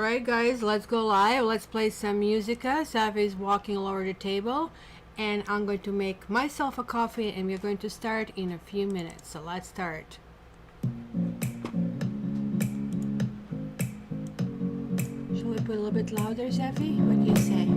Alright guys, let's go live. Let's play some musica. Sapphie is walking all over the table and I'm going to make myself a coffee and we're going to start in a few minutes. So let's start. Shall we put a little bit louder, Sapphie? What do you say?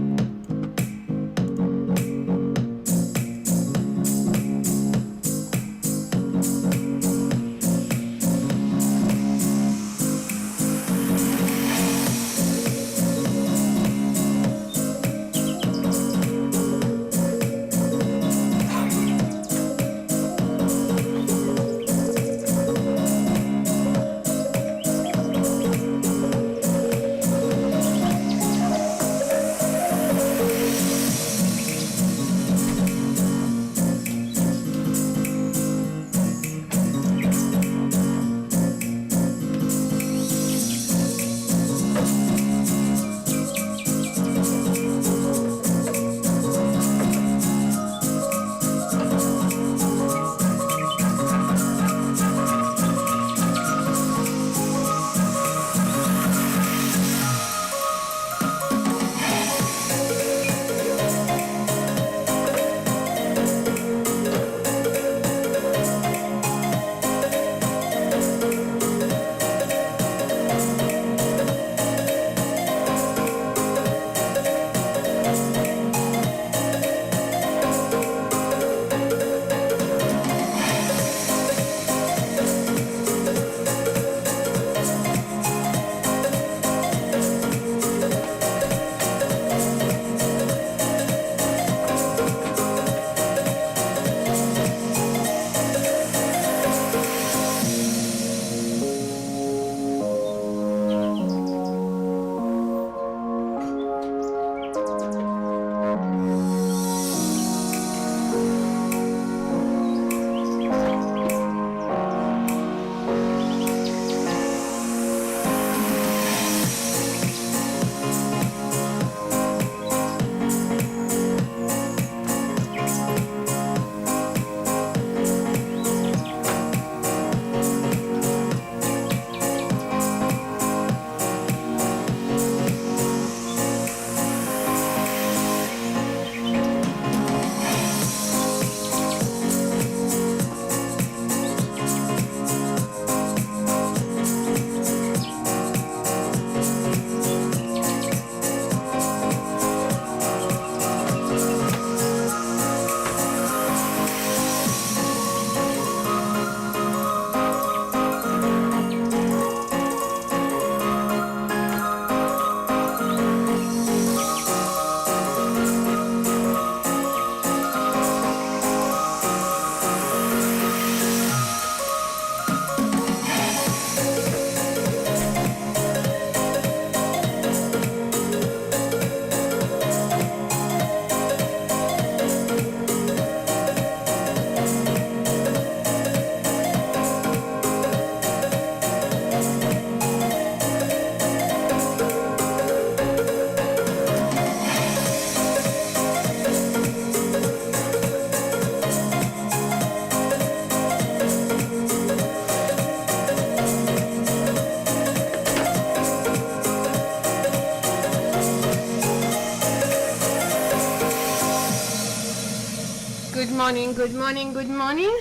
Good morning.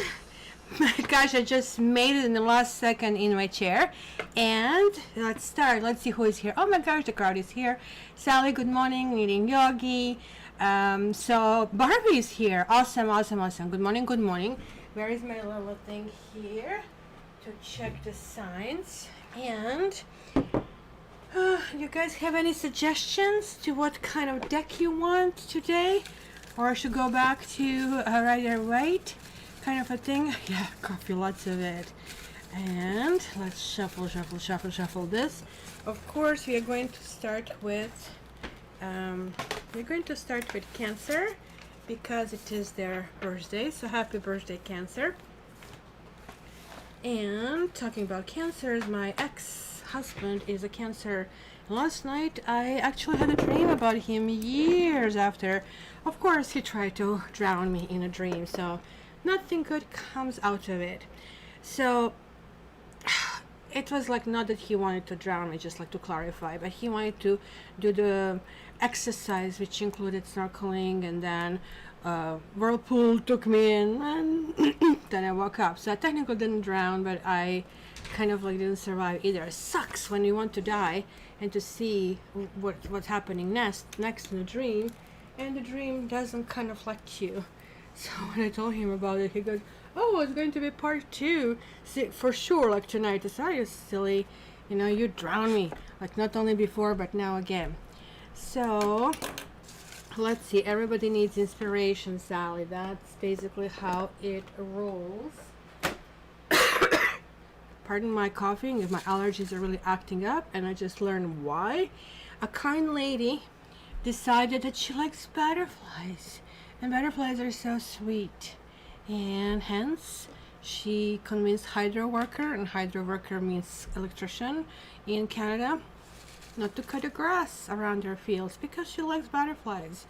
My gosh, I just made it in the last second in my chair. And let's start. Let's see who is here. Oh my gosh, the crowd is here. Sally, good morning. Meeting Yogi. So Barbie is here. Awesome. Good morning. Where is my little thing here to check the signs? And you guys have any suggestions to what kind of deck you want today? Or I should go back to Rider Waite kind of a thing. Yeah, coffee, lots of it. And let's shuffle this. Of course, we are going to start with Cancer because it is their birthday. So happy birthday, Cancer. And talking about cancers, my ex-husband is a Cancer. Last night I actually had a dream about him years after. Of course, he tried to drown me in a dream, so nothing good comes out of it. So it was like not that he wanted to drown me, just like to clarify, but he wanted to do the exercise, which included snorkeling, and then whirlpool took me in, and then I woke up. So I technically didn't drown, but I kind of like didn't survive either. It sucks when you want to die and to see what's happening next in the dream, and the dream doesn't kind of let you. So when I told him about it, he goes, "Oh, it's going to be part 2, see, for sure, like tonight." I said, "Are you silly? You know, you drowned me, like not only before, but now again." So let's see. Everybody needs inspiration, Sally. That's basically how it rolls. Pardon my coughing if my allergies are really acting up, and I just learned why. A kind lady decided that she likes butterflies, and butterflies are so sweet, and hence she convinced hydro worker, and hydro worker means electrician in Canada, not to cut the grass around their fields because she likes butterflies.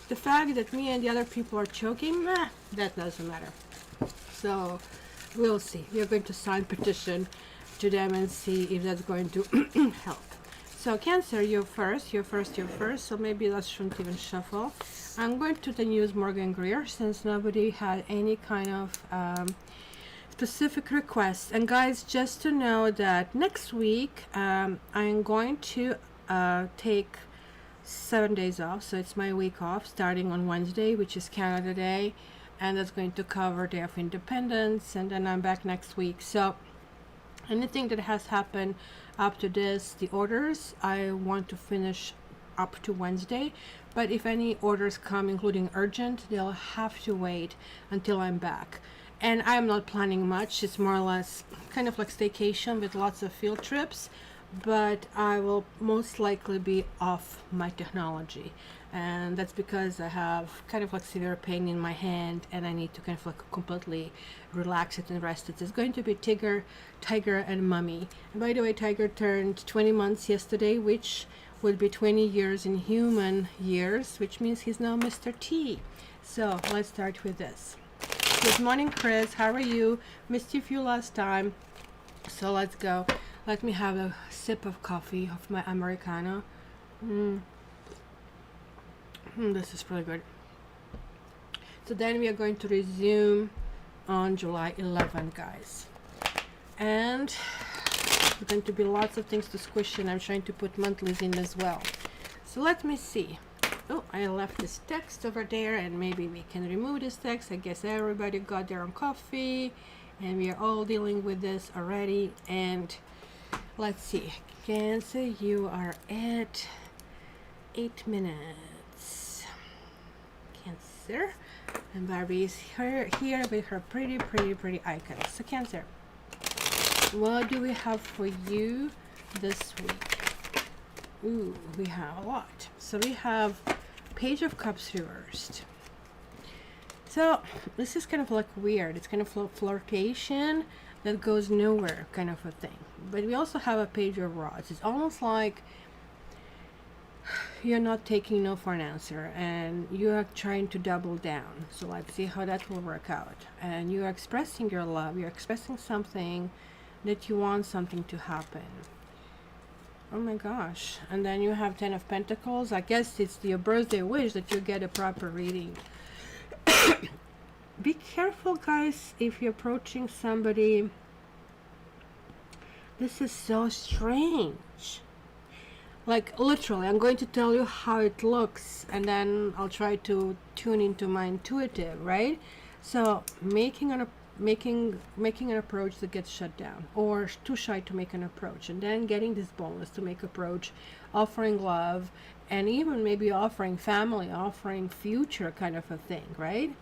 The fact that me and the other people are choking, that doesn't matter. So we'll see. We are going to sign petition to them and see if that's going to help. So Cancer, you're first. So maybe that shouldn't even shuffle. I'm going to then use Morgan Greer since nobody had any kind of specific requests. And guys, just to know that next week I'm going to take 7 days off. So it's my week off starting on Wednesday, which is Canada Day. And that's going to cover Day of Independence, and then I'm back next week. So anything that has happened up to this, the orders, I want to finish up to Wednesday. But if any orders come, including urgent, they'll have to wait until I'm back. And I'm not planning much. It's more or less kind of like staycation with lots of field trips. But I will most likely be off my technology, and that's because I have kind of like severe pain in my hand, and I need to kind of like completely relax it and rest it. It's going to be Tiger, and Mummy. And by the way, Tiger turned 20 months yesterday, which would be 20 years in human years, which means he's now Mr. T. So let's start with this. Good morning, Chris. How are you? Missed you last time. So let's go. Let me have a sip of coffee, of my Americano. This is really good. So then we are going to resume on July 11th, guys. And there's going to be lots of things to squish in. I'm trying to put monthlies in as well. So let me see. Oh, I left this text over there, and maybe we can remove this text. I guess everybody got their own coffee, and we are all dealing with this already. And let's see, Cancer, you are at 8 minutes. Cancer, and Barbie is here with her pretty icons. So Cancer, what do we have for you this week? Ooh, we have a lot. So we have Page of Cups reversed. So this is kind of like weird. It's kind of flirtation that goes nowhere kind of a thing. But we also have a Page of Rods. It's almost like you're not taking no for an answer, and you are trying to double down. So let's see how that will work out. And you are expressing your love. You're expressing something that you want something to happen. Oh my gosh. And then you have 10 of Pentacles. I guess it's your birthday wish that you get a proper reading. Be careful, guys, if you're approaching somebody. This is so strange. Like, literally, I'm going to tell you how it looks, and then I'll try to tune into my intuitive, right? So making an approach that gets shut down, or too shy to make an approach, and then getting this bonus to make approach, offering love, and even maybe offering family, offering future kind of a thing, right?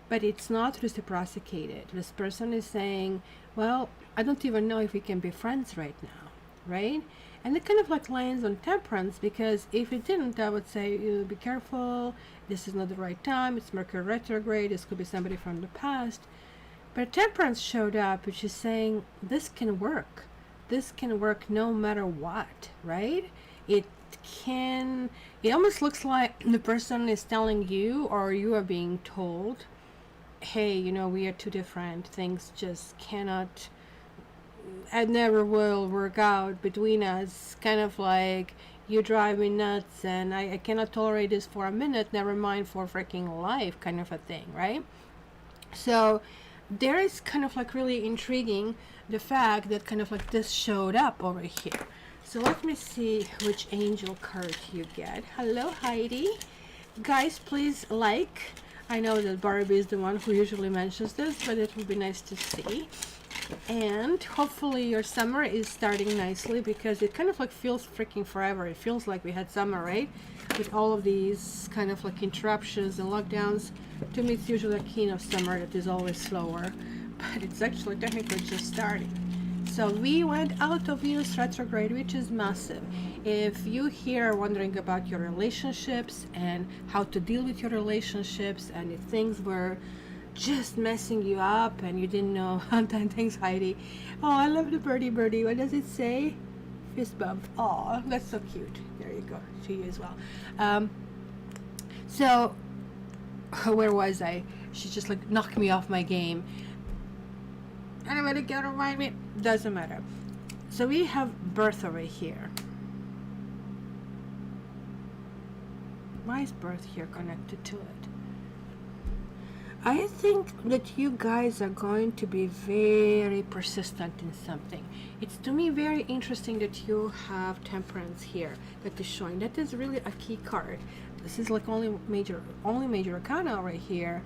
But it's not reciprocated. This person is saying, well, I don't even know if we can be friends right now, right? And it kind of like lands on Temperance, because if it didn't, I would say, be careful, this is not the right time, it's Mercury retrograde, this could be somebody from the past. But Temperance showed up, which is saying, this can work. This can work no matter what, right? It almost looks like the person is telling you, or you are being told, hey, you know, we are two different, things just cannot it never will work out between us. Kind of like you drive me nuts and I cannot tolerate this for a minute, never mind for freaking life, kind of a thing, right? So there is kind of like really intriguing the fact that kind of like this showed up over here. So let me see which angel card you get. Hello, Heidi. Guys, please like. I know that Barbie is the one who usually mentions this, but it would be nice to see. And hopefully your summer is starting nicely, because it kind of like feels freaking forever. It feels like we had summer, right? With all of these kind of like interruptions and lockdowns. To me, it's usually a key of summer that is always slower, but it's actually technically just starting. So we went out of Venus retrograde, which is massive. If you here are wondering about your relationships and how to deal with your relationships, and if things were just messing you up and you didn't know, thanks Heidi. Oh, I love the birdie. What does it say? Fist bump. Oh, that's so cute. There you go. To you as well. So where was I? She just like knocked me off my game. Anybody can remind me? Doesn't matter. So we have birth over here. Why is birth here connected to it? I think that you guys are going to be very persistent in something. It's to me very interesting that you have temperance here that is showing. That is really a key card. This is like only major arcana right here,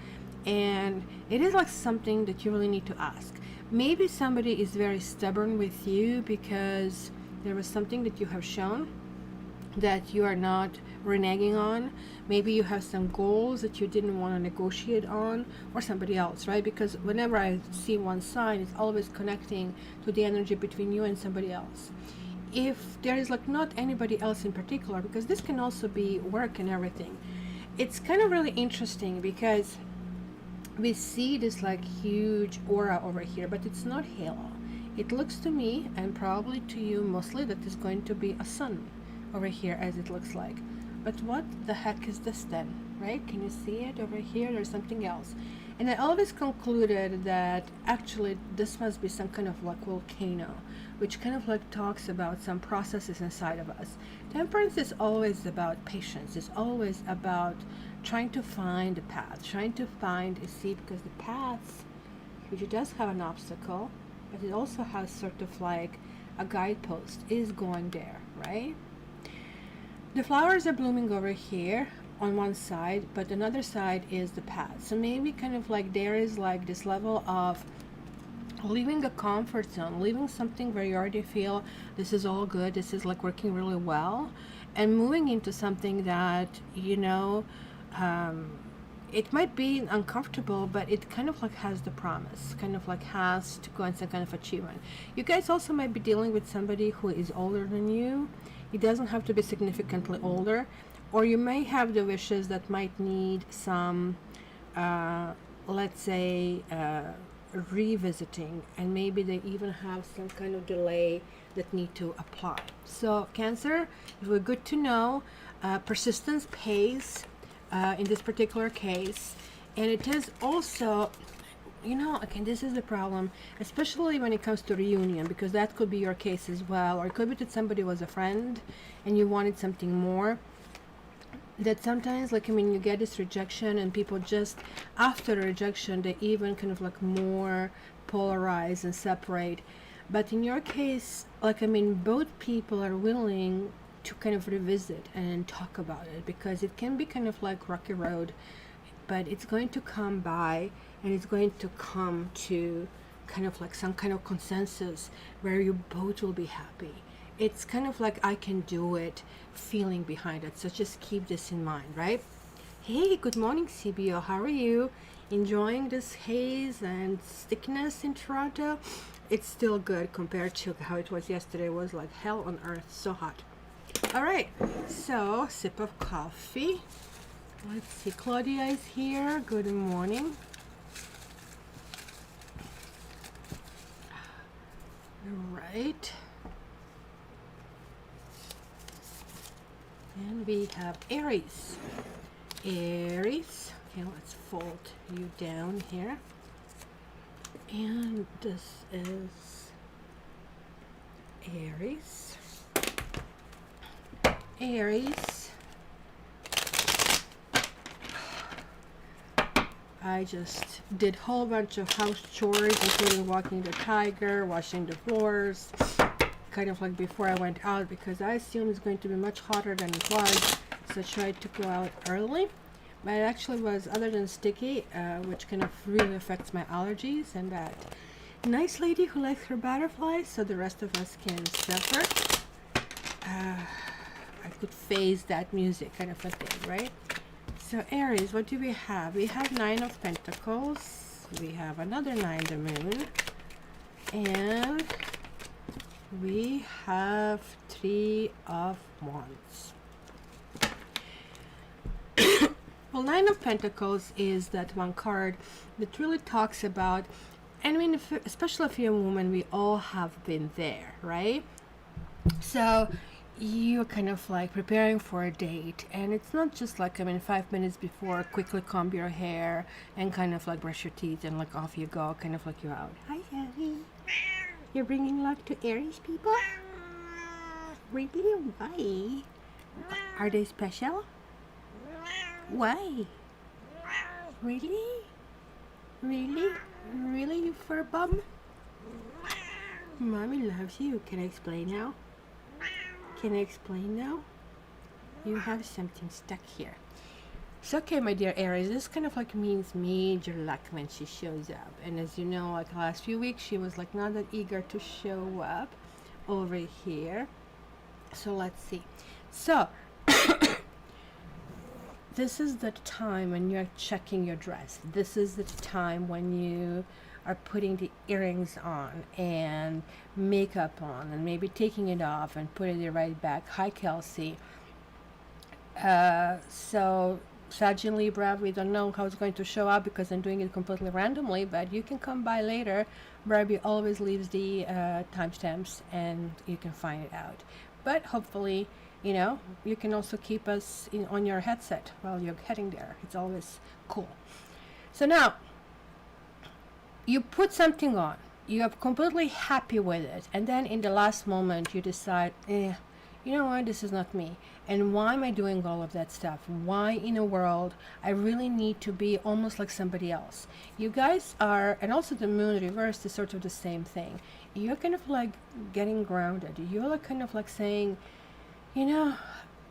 and it is like something that you really need to ask. Maybe somebody is very stubborn with you because there was something that you have shown that you are not reneging on. Maybe you have some goals that you didn't want to negotiate on, or somebody else, right? Because whenever I see one sign, it's always connecting to the energy between you and somebody else. If there is like not anybody else in particular, because this can also be work and everything, it's kind of really interesting because we see this like huge aura over here, but it's not halo. It looks to me, and probably to you mostly, that is going to be a sun over here, as it looks like. But what the heck is this then, right? Can you see it over here? There's something else. And I always concluded that actually this must be some kind of like volcano, which kind of like talks about some processes inside of us. Temperance is always about patience. It's always about trying to find a path, trying to find a seed, because the path, which does have an obstacle, but it also has sort of like a guidepost, is going there, right? The flowers are blooming over here on one side, but another side is the path. So maybe kind of like there is like this level of leaving a comfort zone, leaving something where you already feel this is all good, this is like working really well, and moving into something that, you know, it might be uncomfortable, but it kind of like has the promise, kind of like has to go in some kind of achievement. You guys also might be dealing with somebody who is older than you. It doesn't have to be significantly older, or you may have the wishes that might need some, let's say, revisiting, and maybe they even have some kind of delay that need to apply. So Cancer, it was good to know. Persistence pays in this particular case, and it is also, you know, again, this is the problem, especially when it comes to reunion, because that could be your case as well, or it could be that somebody was a friend and you wanted something more. That sometimes, like, I mean, you get this rejection, and people just after rejection, they even kind of like more polarize and separate. But in your case, like, I mean, both people are willing to kind of revisit and talk about it, because it can be kind of like rocky road, but it's going to come by, and it's going to come to kind of like some kind of consensus where you both will be happy. It's kind of like I can do it feeling behind it. So just keep this in mind, right? Hey, good morning, CBO. How are you? Enjoying this haze and stickiness in Toronto? It's still good compared to how it was yesterday. It was like hell on earth, so hot. All right, so sip of coffee. Let's see, Claudia is here. Good morning. All right. And we have Aries. Aries. Okay, let's fold you down here. And this is Aries. Aries. I just did a whole bunch of house chores, including walking the tiger, washing the floors, kind of like before I went out, because I assumed it's going to be much hotter than it was, so I tried to go out early. But it actually was, other than sticky, which kind of really affects my allergies, and that nice lady who likes her butterflies, so the rest of us can suffer. I could phase that music, kind of a thing, right? So Aries, what do we have? We have 9 of Pentacles. We have another 9, the Moon. And we have 3 of Wands. Well, 9 of Pentacles is that one card that really talks about, and I mean, especially if you're a woman, we all have been there, right? So you're kind of like preparing for a date, and it's not just like, I mean, 5 minutes before, quickly comb your hair and kind of like brush your teeth and like off you go, kind of like you're out. Hi, Abby. You're bringing luck to Aries people? Really? Why? Are they special? Why? Really? Really? Really, you fur bum? Mommy loves you. Can I explain now? Can I explain now? You have something stuck here. So, okay, my dear Aries, this kind of like means major luck when she shows up. And as you know, like the last few weeks, she was like not that eager to show up over here. So let's see. So, this is the time when you're checking your dress. This is the time when you are putting the earrings on and makeup on and maybe taking it off and putting it right back. Hi, Kelsey. So Sag and Libra, we don't know how it's going to show up because I'm doing it completely randomly, but you can come by later. Barbie always leaves the timestamps and you can find it out. But hopefully, you know, you can also keep us on your headset while you're heading there. It's always cool. So now, you put something on, you are completely happy with it, and then in the last moment you decide, you know what, this is not me. And why am I doing all of that stuff? Why in the world I really need to be almost like somebody else? You guys are, and also the Moon reversed is sort of the same thing. You're kind of like getting grounded. You're like kind of like saying, you know,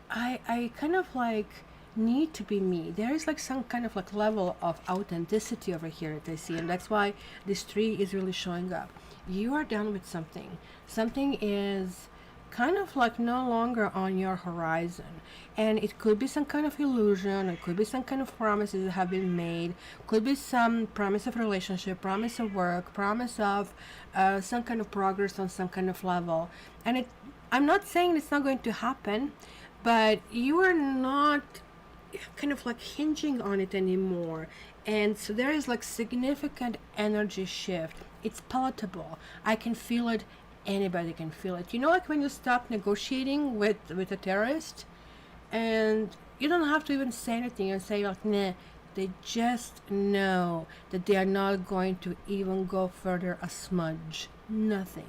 I kind of like need to be me. There is like some kind of like level of authenticity over here that I see, and that's why this 3 is really showing up. You are done with something. Something is kind of like no longer on your horizon, and it could be some kind of illusion, it could be some kind of promises that have been made, could be some promise of relationship, promise of work, promise of some kind of progress on some kind of level. And I'm not saying it's not going to happen, but you are not kind of like hinging on it anymore, and so there is like significant energy shift. It's palatable. I can feel it. Anybody can feel it. You know, like when you stop negotiating with a terrorist, and you don't have to even say anything and say like, nah, they just know that they are not going to even go further a smudge. Nothing.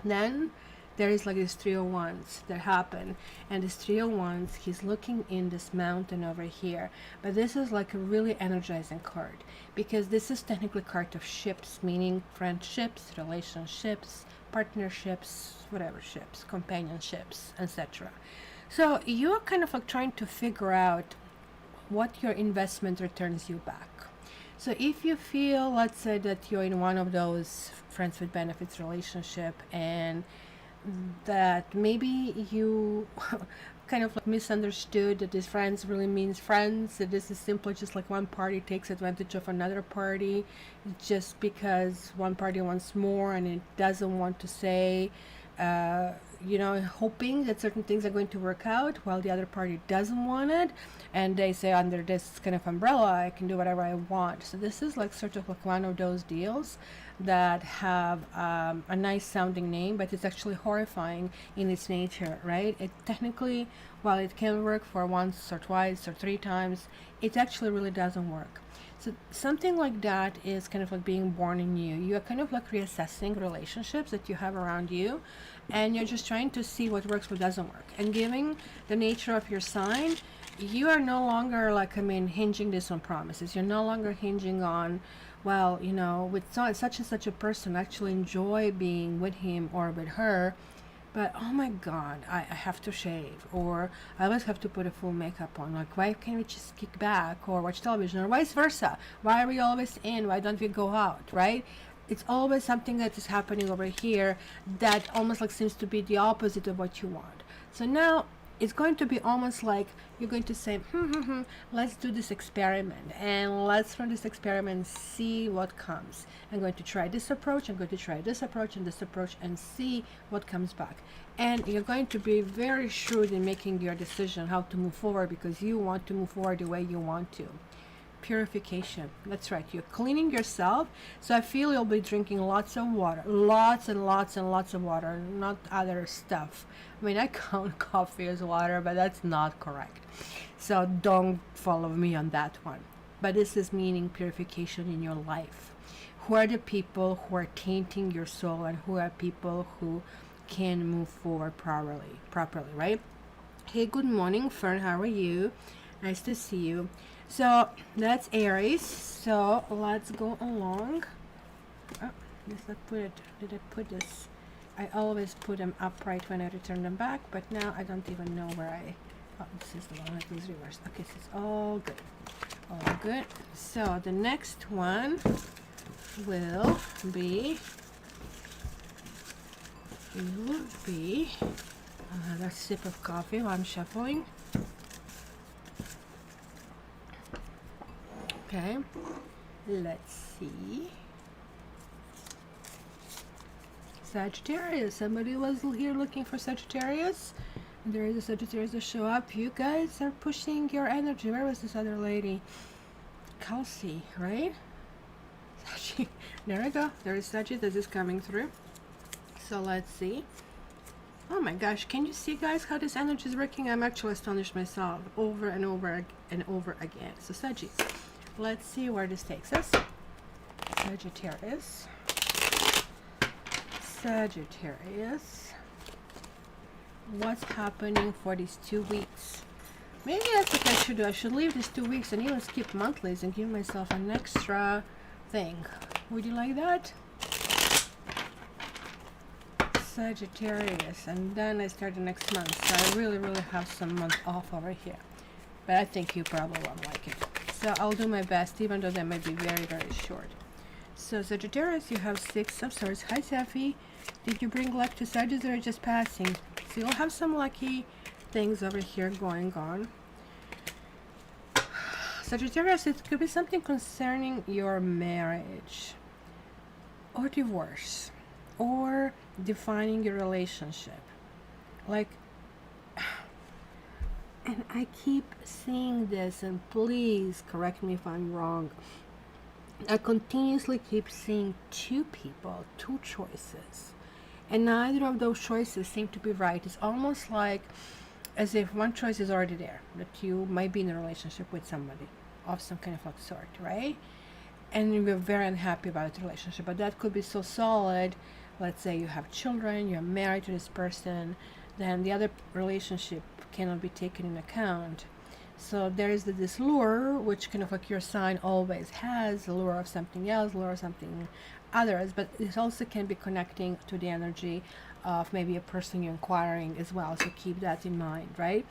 Then there is like this 3 of Wands that happen, and this 3 of Wands, he's looking in this mountain over here, but this is like a really energizing card because this is technically a card of ships, meaning friendships, relationships, partnerships, whatever ships, companionships, etc. So you're kind of like trying to figure out what your investment returns you back. So if you feel, let's say that you're in one of those friends with benefits relationship, and that maybe you kind of like misunderstood that this friends really means friends, that this is simply just like one party takes advantage of another party just because one party wants more and it doesn't want to say, you know, hoping that certain things are going to work out while the other party doesn't want it, and they say under this kind of umbrella I can do whatever I want. So this is like sort of like one of those deals that have a nice sounding name, but it's actually horrifying in its nature, right? It technically, while it can work for once or twice or three times, it actually really doesn't work. So something like that is kind of like being born in you. You are kind of like reassessing relationships that you have around you, and you're just trying to see what works, what doesn't work. And given the nature of your sign, you are no longer like, hinging this on promises. You're no longer hinging on, well, with such and such a person, I actually enjoy being with him or with her, but oh my god, I have to shave, or I always have to put a full makeup on. Like, why can't we just kick back or watch television, or vice versa? Why are we always in? Why don't we go out, right? It's always something that is happening over here that almost like seems to be the opposite of what you want. So now it's going to be almost like you're going to say, let's do this experiment, and let's from this experiment see what comes. I'm going to try this approach, I'm going to try this approach and this approach, and see what comes back. And you're going to be very shrewd in making your decision how to move forward, because you want to move forward the way you want to. Purification, that's right, you're cleaning yourself. So I feel you'll be drinking lots of water, lots and lots and lots of water, not other stuff. I count coffee as water, but that's not correct, so don't follow me on that one. But this is meaning purification in your life. Who are the people who are tainting your soul, and who are people who can move forward properly, right? Hey, good morning, Fern, how are you? Nice to see you. So that's Aries. So let's go along. Oh, did I put this? I always put them upright when I return them back, but now I don't even know where oh, this is the one that was reversed. Okay, so it's all good. All good. So the next one will be another sip of coffee while I'm shuffling. Okay, let's see. Sagittarius. Somebody was here looking for Sagittarius. There is a Sagittarius to show up. You guys are pushing your energy. Where was this other lady? Kelsey, right? There we go. There is Sagittarius that is coming through. So let's see. Oh my gosh, can you see, guys, how this energy is working? I'm actually astonished myself over and over and over again. So Sagittarius. Let's see where this takes us. Sagittarius. What's happening for these 2 weeks? Maybe that's what I should do. I should leave these 2 weeks and even skip monthlies and give myself an extra thing. Would you like that? Sagittarius. And then I start the next month. So I really have some month off over here. But I think you probably won't like it. So I'll do my best, even though they might be very short. So Sagittarius, you have 6 of Swords. Hi, Sapphie. Did you bring luck to Sagittarius, or just passing? So you'll have some lucky things over here going on. Sagittarius, it could be something concerning your marriage, or divorce, or defining your relationship. Like, and I keep seeing this, and please correct me if I'm wrong. I continuously keep seeing 2 people, 2 choices, and neither of those choices seem to be right. It's almost like as if one choice is already there, that you might be in a relationship with somebody of some kind of like sort, right? And you're very unhappy about the relationship, but that could be so solid. Let's say you have children, you're married to this person, then the other relationship cannot be taken in account. So there is this lure, which kind of like your sign always has, the lure of something else, lure of something others, but it also can be connecting to the energy of maybe a person you're inquiring as well. So keep that in mind, right?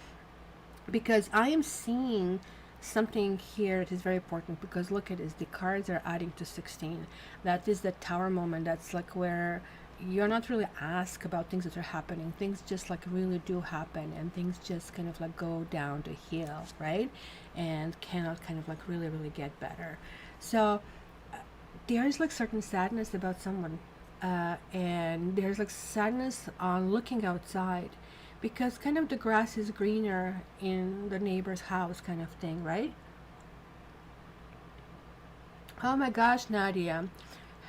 Because I am seeing something here that is very important, because look at this, the cards are adding to 16. That is the Tower moment. That's like where you're not really asked about things that are happening. Things just like really do happen, and things just kind of like go down the hill, right? And cannot kind of like really get better. So there's like certain sadness about someone, and there's like sadness on looking outside, because kind of the grass is greener in the neighbor's house kind of thing, right? Oh my gosh, Nadia.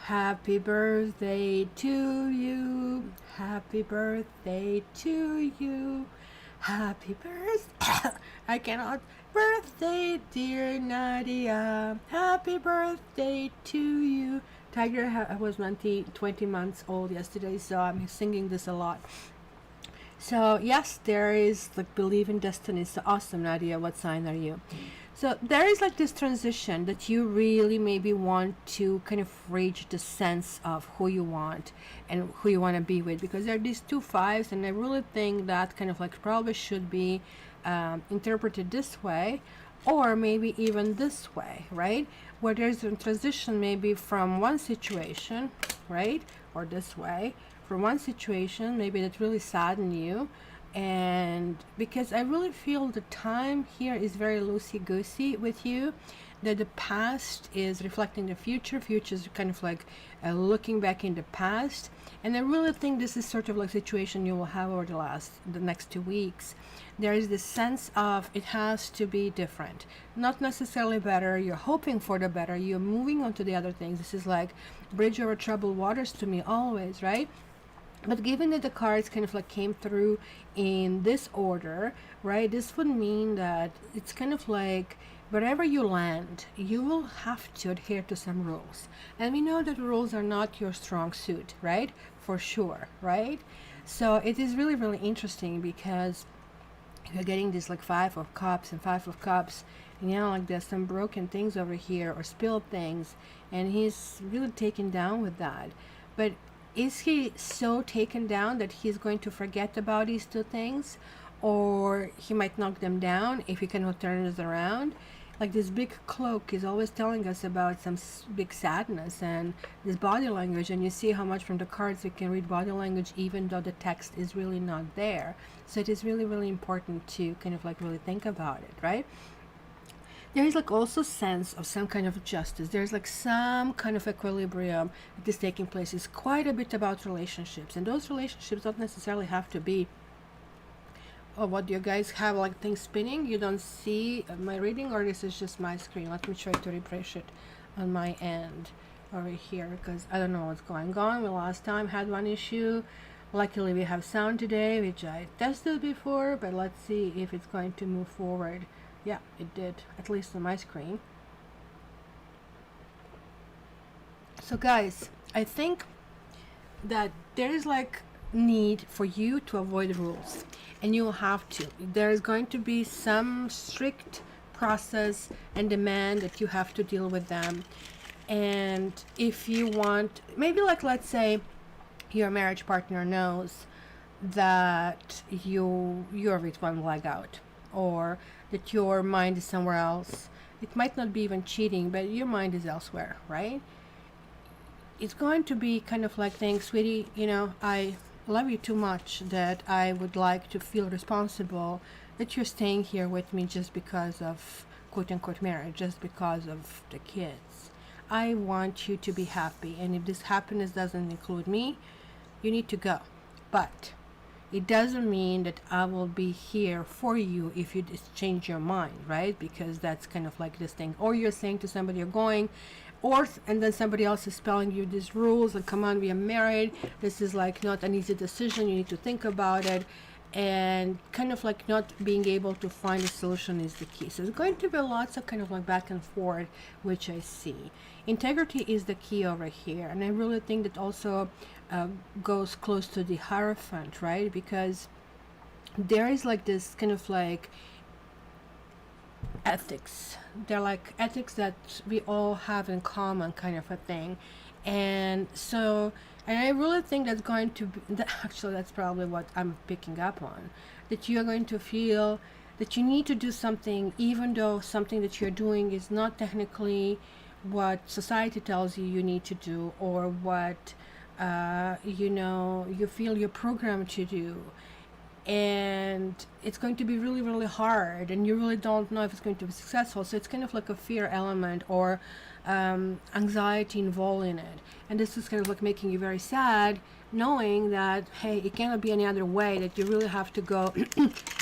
Happy birthday to you. Happy birthday to you. Happy birthday. I cannot. Birthday, dear Nadia. Happy birthday to you. Tiger was 20 months old yesterday, so I'm singing this a lot. So yes, there is like believe in destiny. So awesome, Nadia. What sign are you? So there is like this transition that you really maybe want to kind of reach the sense of who you want and who you want to be with, because there are these two fives, and I really think that kind of like probably should be interpreted this way, or maybe even this way, right? Where there's a transition maybe from one situation, right? Or this way, from one situation maybe that really saddened you. And because I really feel the time here is very loosey-goosey with you, that the past is reflecting the future, future is kind of like looking back in the past. And I really think this is sort of like situation you will have over the next 2 weeks. There is this sense of it has to be different, not necessarily better. You're hoping for the better, you're moving on to the other things. This is like bridge over troubled waters to me always, right? But given that the cards kind of like came through in this order, right, this would mean that it's kind of like wherever you land, you will have to adhere to some rules. And we know that rules are not your strong suit, right? For sure, right? So it is really, really interesting, because you're getting this like Five of Cups and Five of Cups, and like there's some broken things over here or spilled things, and he's really taken down with that. But is he so taken down that he's going to forget about these two things, or he might knock them down if he cannot turn it around? Like this big cloak is always telling us about some big sadness and this body language, and you see how much from the cards we can read body language even though the text is really not there. So it is really, really important to kind of like really think about it, right? There is like also sense of some kind of justice. There's like some kind of equilibrium that is taking place. It's quite a bit about relationships, and those relationships don't necessarily have to be, oh, what do you guys have like things spinning? You don't see my reading, or this is just my screen? Let me try to refresh it on my end over here, because I don't know what's going on. We last time had one issue. Luckily we have sound today, which I tested before, but let's see if it's going to move forward. Yeah, it did, at least on my screen. So guys, I think that there is like need for you to avoid rules, and you will have to. There is going to be some strict process and demand that you have to deal with them. And if you want, maybe like, let's say your marriage partner knows that you're with one leg out, or that your mind is somewhere else. It might not be even cheating, but your mind is elsewhere, right? It's going to be kind of like saying, sweetie, I love you too much that I would like to feel responsible that you're staying here with me just because of quote-unquote marriage, just because of the kids. I want you to be happy, and if this happiness doesn't include me, you need to go. But it doesn't mean that I will be here for you if you just change your mind, right? Because that's kind of like this thing. Or you're saying to somebody you're going, and then somebody else is spelling you these rules, and come on, we are married. This is like not an easy decision. You need to think about it. And kind of like not being able to find a solution is the key. So there's going to be lots of kind of like back and forth, which I see. Integrity is the key over here. And I really think that also goes close to the Hierophant, right? Because there is like this kind of like ethics. They're like ethics that we all have in common, kind of a thing. And so, and I really think that's going to be, actually that's probably what I'm picking up on, that you're going to feel that you need to do something, even though something that you're doing is not technically what society tells you you need to do, or what you feel you're programmed to do. and it's going to be really, really hard, and you really don't know if it's going to be successful. So it's kind of like a fear element or anxiety involved in it, and this is kind of like making you very sad, knowing that, hey, it cannot be any other way, that you really have to go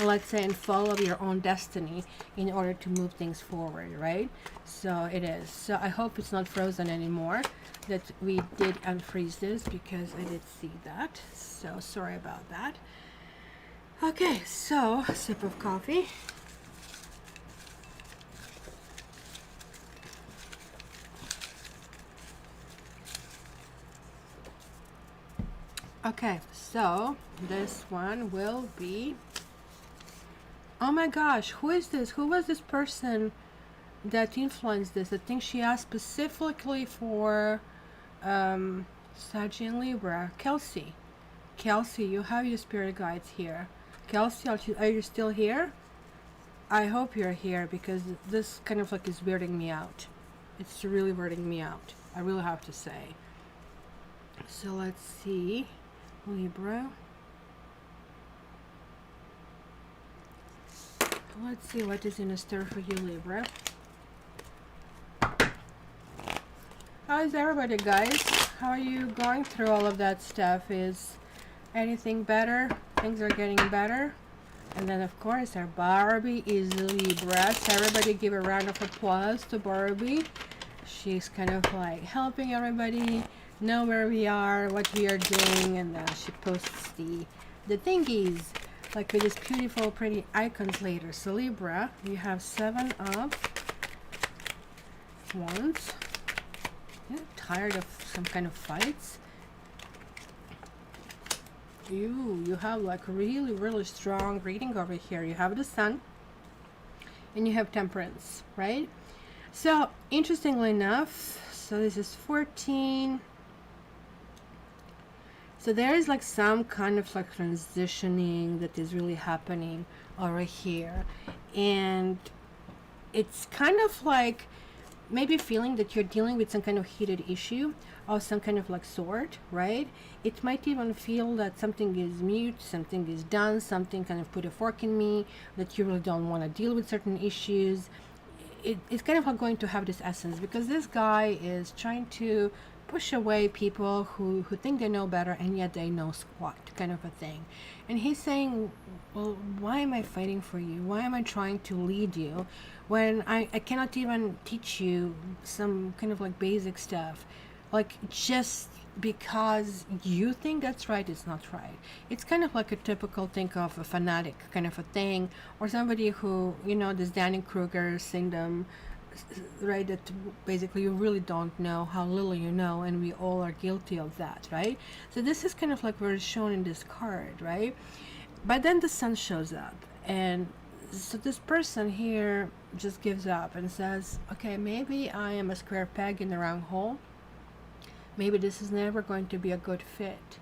let's say, and follow your own destiny in order to move things forward, right? So it is. So I hope it's not frozen anymore, that we did unfreeze this, because I did see that. So sorry about that. Okay, so sip of coffee. Okay, so this one will be, oh my gosh, who is this? Who was this person that influenced this? I think she asked specifically for Sag and Libra. Kelsey. Kelsey, you have your spirit guides here. Kelsey, are you still here? I hope you're here, because this kind of like is weirding me out. It's really weirding me out, I really have to say. So let's see. Libra. Let's see what is in store for you, Libra. How is everybody, guys? How are you going through all of that stuff? Is anything better? Things are getting better. And then, of course, our Barbie is Libra. So everybody give a round of applause to Barbie. She's kind of like helping everybody know where we are, what we are doing, and she posts the thingies, like with these beautiful, pretty icons later. So Libra, you have 7 of Wands. You're tired of some kind of fights. You have like really, really strong reading over here. You have the Sun, and you have Temperance, right? So interestingly enough, so this is 14. So there is like some kind of like transitioning that is really happening over here, and it's kind of like maybe feeling that you're dealing with some kind of heated issue of some kind of like sort, right? It might even feel that something is mute, something is done, something kind of put a fork in me, that you really don't want to deal with certain issues. It's kind of like going to have this essence, because this guy is trying to push away people who think they know better, and yet they know squat, kind of a thing. And he's saying, well, why am I fighting for you? Why am I trying to lead you when I cannot even teach you some kind of like basic stuff? Like, just because you think that's right, it's not right. It's kind of like a typical think of a fanatic kind of a thing, or somebody who, you know, this Danny-Kruger syndrome, right, that basically you really don't know how little you know, and we all are guilty of that, right? So this is kind of like what is shown in this card, right? But then the Sun shows up, and so this person here just gives up and says, okay, maybe I am a square peg in the round hole. Maybe this is never going to be a good fit.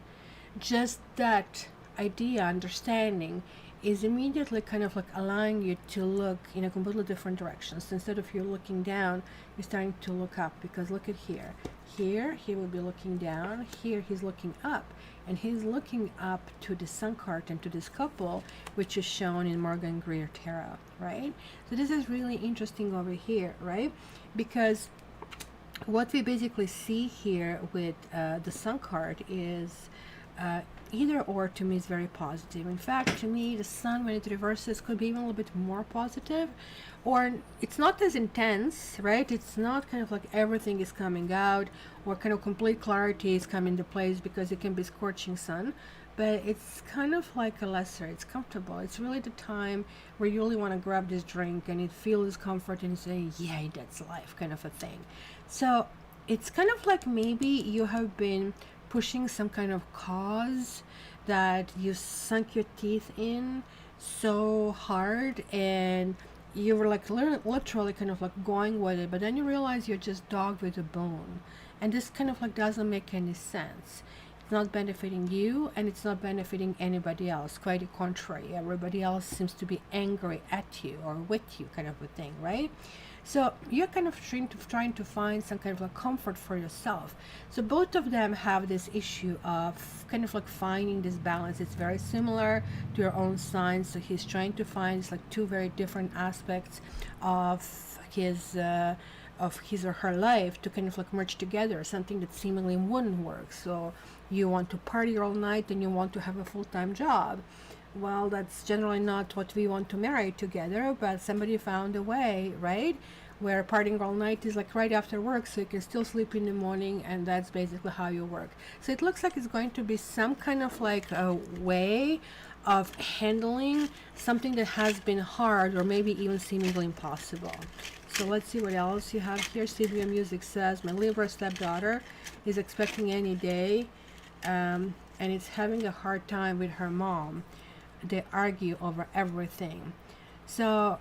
Just that idea, understanding, is immediately kind of like allowing you to look in a completely different direction. So instead of you looking down, you're starting to look up, because look at here. Here he will be looking down, here he's looking up, and he's looking up to the Sun card and to this couple, which is shown in Morgan Greer Tarot, right? So this is really interesting over here, right? Because what we basically see here with the Sun card is either or, to me, is very positive. In fact, to me, the Sun, when it reverses, could be even a little bit more positive, or it's not as intense, right? It's not kind of like everything is coming out, or kind of complete clarity is coming into place, because it can be scorching sun, but it's kind of like a lesser, it's comfortable. It's really the time where you really want to grab this drink and it feels comfort and say, yay, that's life, kind of a thing. So it's kind of like maybe you have been pushing some kind of cause that you sunk your teeth in so hard, and you were like literally kind of like going with it, but then you realize you're just dogged with a bone, and this kind of like doesn't make any sense. It's not benefiting you, and it's not benefiting anybody else. Quite the contrary. Everybody else seems to be angry at you or with you, kind of a thing, right? So you're kind of trying to find some kind of like comfort for yourself. So both of them have this issue of kind of like finding this balance. It's very similar to your own sign. So he's trying to find it's like two very different aspects of his or her life to kind of like merge together, something that seemingly wouldn't work. So you want to party all night and you want to have a full-time job. Well, that's generally not what we want to marry together, but somebody found a way, right? Where partying all night is like right after work, so you can still sleep in the morning, and that's basically how you work. So it looks like it's going to be some kind of like a way of handling something that has been hard or maybe even seemingly impossible. So let's see what else you have here. CBO Music says, my Libra stepdaughter is expecting any day, and it's having a hard time with her mom. They argue over everything. So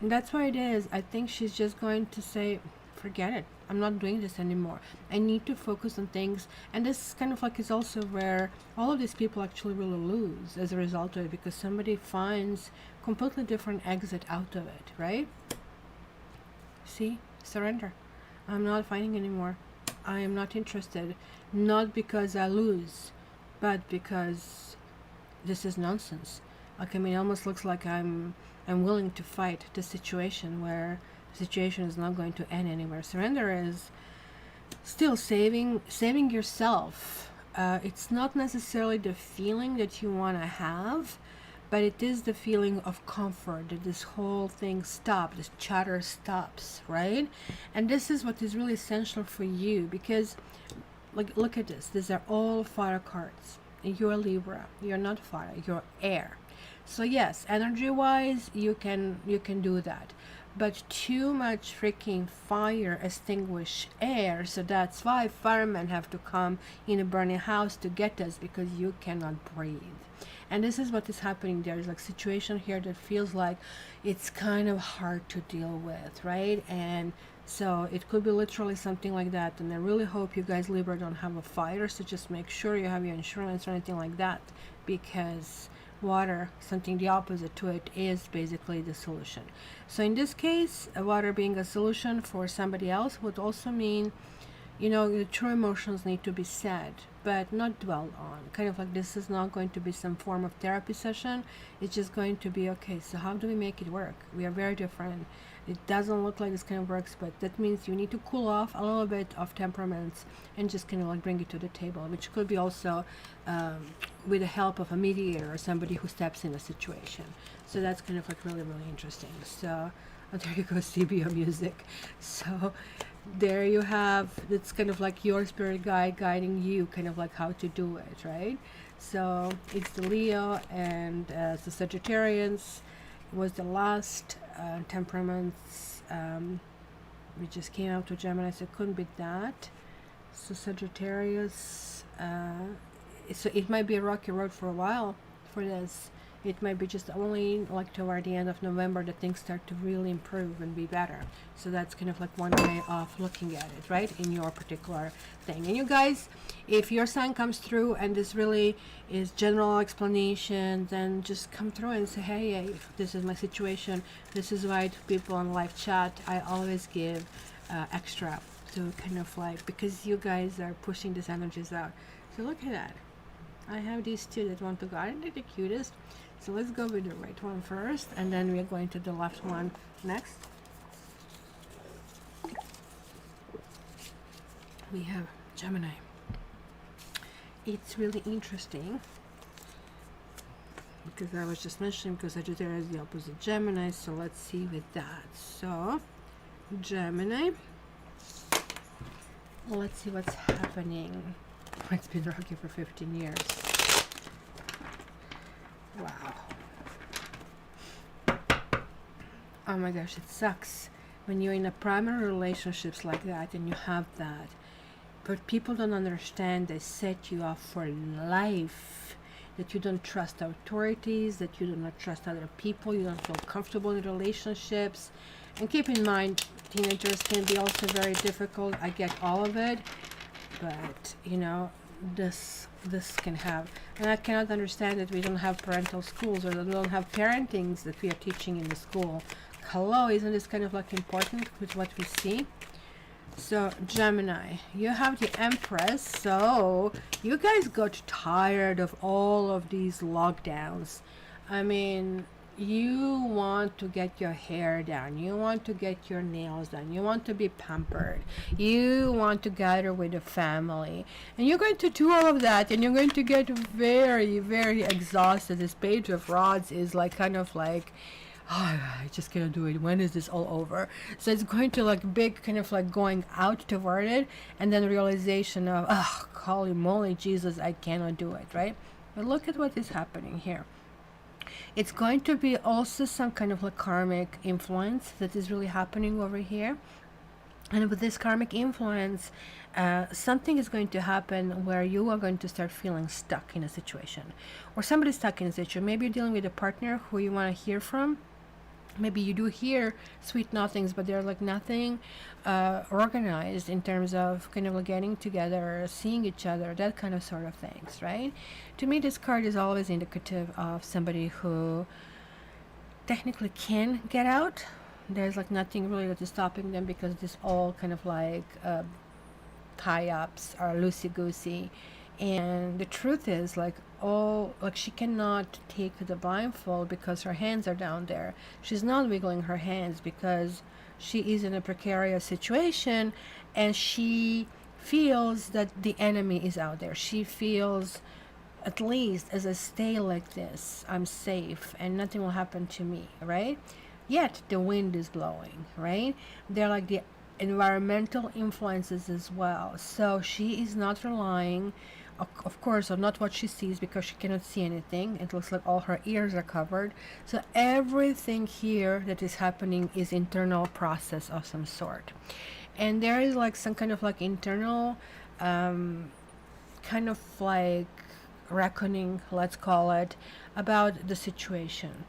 that's what it is. I think she's just going to say, forget it. I'm not doing this anymore. I need to focus on things. And this kind of like is also where all of these people actually really lose as a result of it, because somebody finds completely different exit out of it, right? See? Surrender. I'm not fighting anymore. I am not interested. Not because I lose, but because this is nonsense. Like, I mean, it almost looks like I'm willing to fight the situation where the situation is not going to end anywhere. Surrender is still saving yourself. It's not necessarily the feeling that you want to have, but it is the feeling of comfort that this whole thing stops, this chatter stops, right? And this is what is really essential for you, because like, look at this. These are all fire cards. You're Libra. You're not fire. You're air. So yes, energy-wise, you can do that. But too much freaking fire extinguish air. So that's why firemen have to come in a burning house to get us, because you cannot breathe. And this is what is happening. There's like situation here that feels like it's kind of hard to deal with, right? And so it could be literally something like that. And I really hope you guys Libra don't have a fire, so just make sure you have your insurance or anything like that, because water, something the opposite to it, is basically the solution. So in this case, water being a solution for somebody else would also mean, you know, the true emotions need to be said, but not dwelled on. Kind of like, this is not going to be some form of therapy session. It's just going to be, okay, so how do we make it work? We are very different. It doesn't look like this kind of works, but that means you need to cool off a little bit of temperaments and just kind of like bring it to the table, which could be also with the help of a mediator or somebody who steps in a situation. So that's kind of like really, really interesting. So oh, there you go, CBO Music. So there you have, it's kind of like your spirit guide guiding you kind of like how to do it, right? So it's the Leo and the Sagittarians was the last temperaments. We just came out to Gemini, so it couldn't be that. So Sagittarius, so it might be a rocky road for a while for this. It might be just only like toward the end of November that things start to really improve and be better. So that's kind of like one way of looking at it, right, in your particular thing. And you guys, if your sign comes through and this really is general explanation, then just come through and say, hey, this is my situation. This is why to people on live chat, I always give extra to kind of like, because you guys are pushing these energies out. So look at that. I have these two that want to go. I think they're the cutest. So let's go with the right one first, and then we're going to the left one next. We have Gemini. It's really interesting because I was just mentioning, because Sagittarius is the opposite Gemini. So let's see with that. So Gemini, let's see what's happening. It's been rocky for 15 years. Wow. Oh my gosh, it sucks when you're in a primary relationships like that and you have that. But people don't understand, they set you up for life. That you don't trust authorities, that you do not trust other people, you don't feel comfortable in relationships. And keep in mind, teenagers can be also very difficult. I get all of it. But, you know, this can have. And I cannot understand that we don't have parental schools, or that we don't have parentings that we are teaching in the school. Hello, isn't this kind of like important with what we see? So Gemini, you have the Empress. So you guys got tired of all of these lockdowns. I mean, you want to get your hair done, you want to get your nails done, you want to be pampered, you want to gather with the family, and you're going to do all of that, and you're going to get very, very exhausted. This Page of Rods is like kind of like, oh, I just cannot do it. When is this all over? So it's going to like big kind of like going out toward it, and then realization of, oh, holy moly, Jesus, I cannot do it, right? But look at what is happening here. It's going to be also some kind of like karmic influence that is really happening over here. And with this karmic influence, something is going to happen where you are going to start feeling stuck in a situation, or somebody's stuck in a situation. Maybe you're dealing with a partner who you want to hear from. Maybe you do hear sweet nothings, but they're like nothing organized in terms of kind of like getting together, seeing each other, that kind of sort of things, right? To me, this card is always indicative of somebody who technically can get out. There's like nothing really that is stopping them, because this all kind of like tie-ups are loosey-goosey. And the truth is, like, oh, like she cannot take the blindfold because her hands are down there. She's not wiggling her hands because she is in a precarious situation, and she feels that the enemy is out there. She feels, at least as I stay like this, I'm safe and nothing will happen to me, right? Yet the wind is blowing, right? They're like the environmental influences as well. So she is not relying, of course, on not what she sees, because she cannot see anything. It looks like all her ears are covered. So everything here that is happening is internal process of some sort. And there is like some kind of like internal kind of like reckoning, let's call it, about the situation.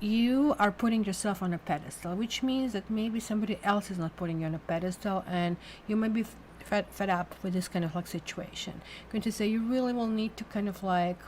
You are putting yourself on a pedestal, which means that maybe somebody else is not putting you on a pedestal, and you might be fed up with this kind of like situation. I'm going to say you really will need to kind of like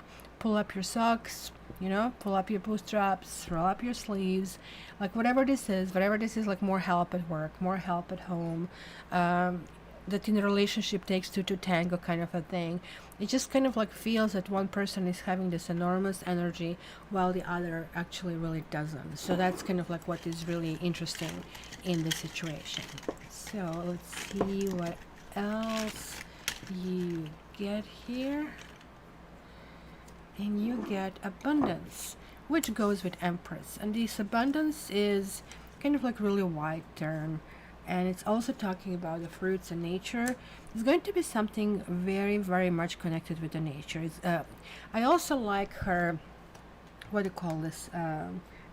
pull up your socks, you know, pull up your bootstraps, roll up your sleeves, like whatever this is, like more help at work, more help at home, that in a relationship takes two to tango kind of a thing. It just kind of like feels that one person is having this enormous energy while the other actually really doesn't. So that's kind of like what is really interesting in this situation. So let's see what else you get here. And you get abundance, which goes with Empress. And this abundance is kind of like really wide term. And it's also talking about the fruits and nature. It's going to be something very, very much connected with the nature. It's, I also like her, what do you call this?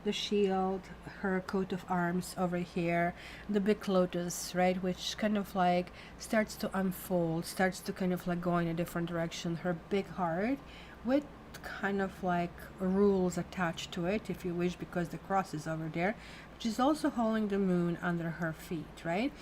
The shield, her coat of arms over here, the big lotus, right? Which kind of like starts to unfold, starts to kind of like go in a different direction. Her big heart with kind of like rules attached to it, if you wish, because the cross is over there. She's also holding the moon under her feet, right?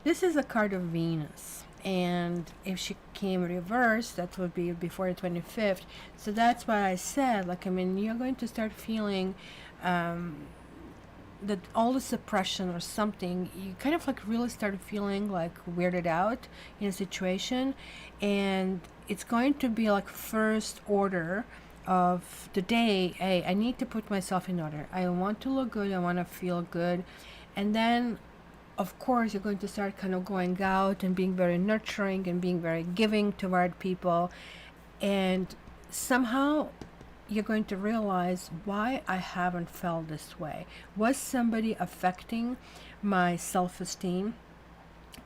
This is a card of Venus, and if she came reversed, that would be before the 25th. So that's why I said, like, I mean, you're going to start feeling that all the suppression or something, you kind of like really start feeling like weirded out in a situation, and it's going to be like first order of the day. Hey, I need to put myself in order. I want to look good, I want to feel good. And then of course you're going to start kind of going out and being very nurturing and being very giving toward people, and somehow you're going to realize, why I haven't felt this way. Was somebody affecting my self-esteem,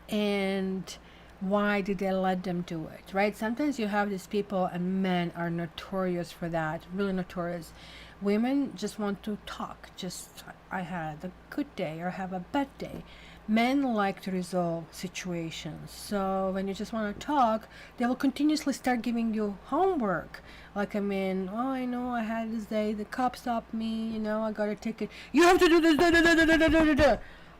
and why did they let them do it, right? Sometimes you have these people, and men are notorious for that, really notorious. Women just want to talk, just, I had a good day or have a bad day. Men like to resolve situations, so when you just want to talk, they will continuously start giving you homework. Like, I mean, oh, I know I had this day, the cop stopped me, you know, I got a ticket, you have to do this, da, da, da, da, da, da, da, da.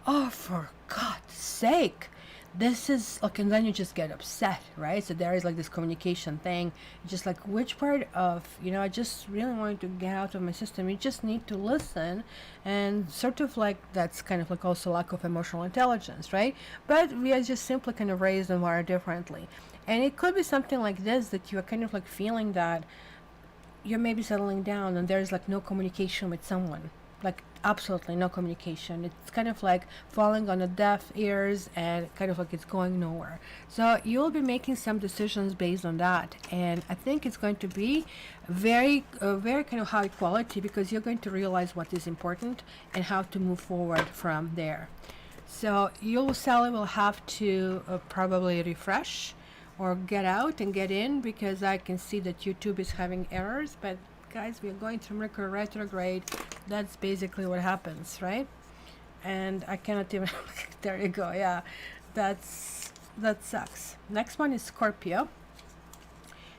Oh, for God's sake. this is like, and then you just get upset, right? So there is like this communication thing, just like, which part of, I just really wanted to get out of my system. You just need to listen, and sort of like, that's kind of like also lack of emotional intelligence, right? But we are just simply kind of raised and wired differently. And it could be something like this, that you are kind of like feeling that you're maybe settling down and there's like no communication with someone, like absolutely no communication. It's kind of like falling on the deaf ears, and kind of like it's going nowhere. So you'll be making some decisions based on that, and I think it's going to be very kind of high quality, because you're going to realize what is important and how to move forward from there. So you, Sally, will have to probably refresh or get out and get in, because I can see that YouTube is having errors. But guys, we are going through Mercury retrograde. That's basically what happens, right? And I cannot even there you go. Yeah, that sucks. Next one is Scorpio.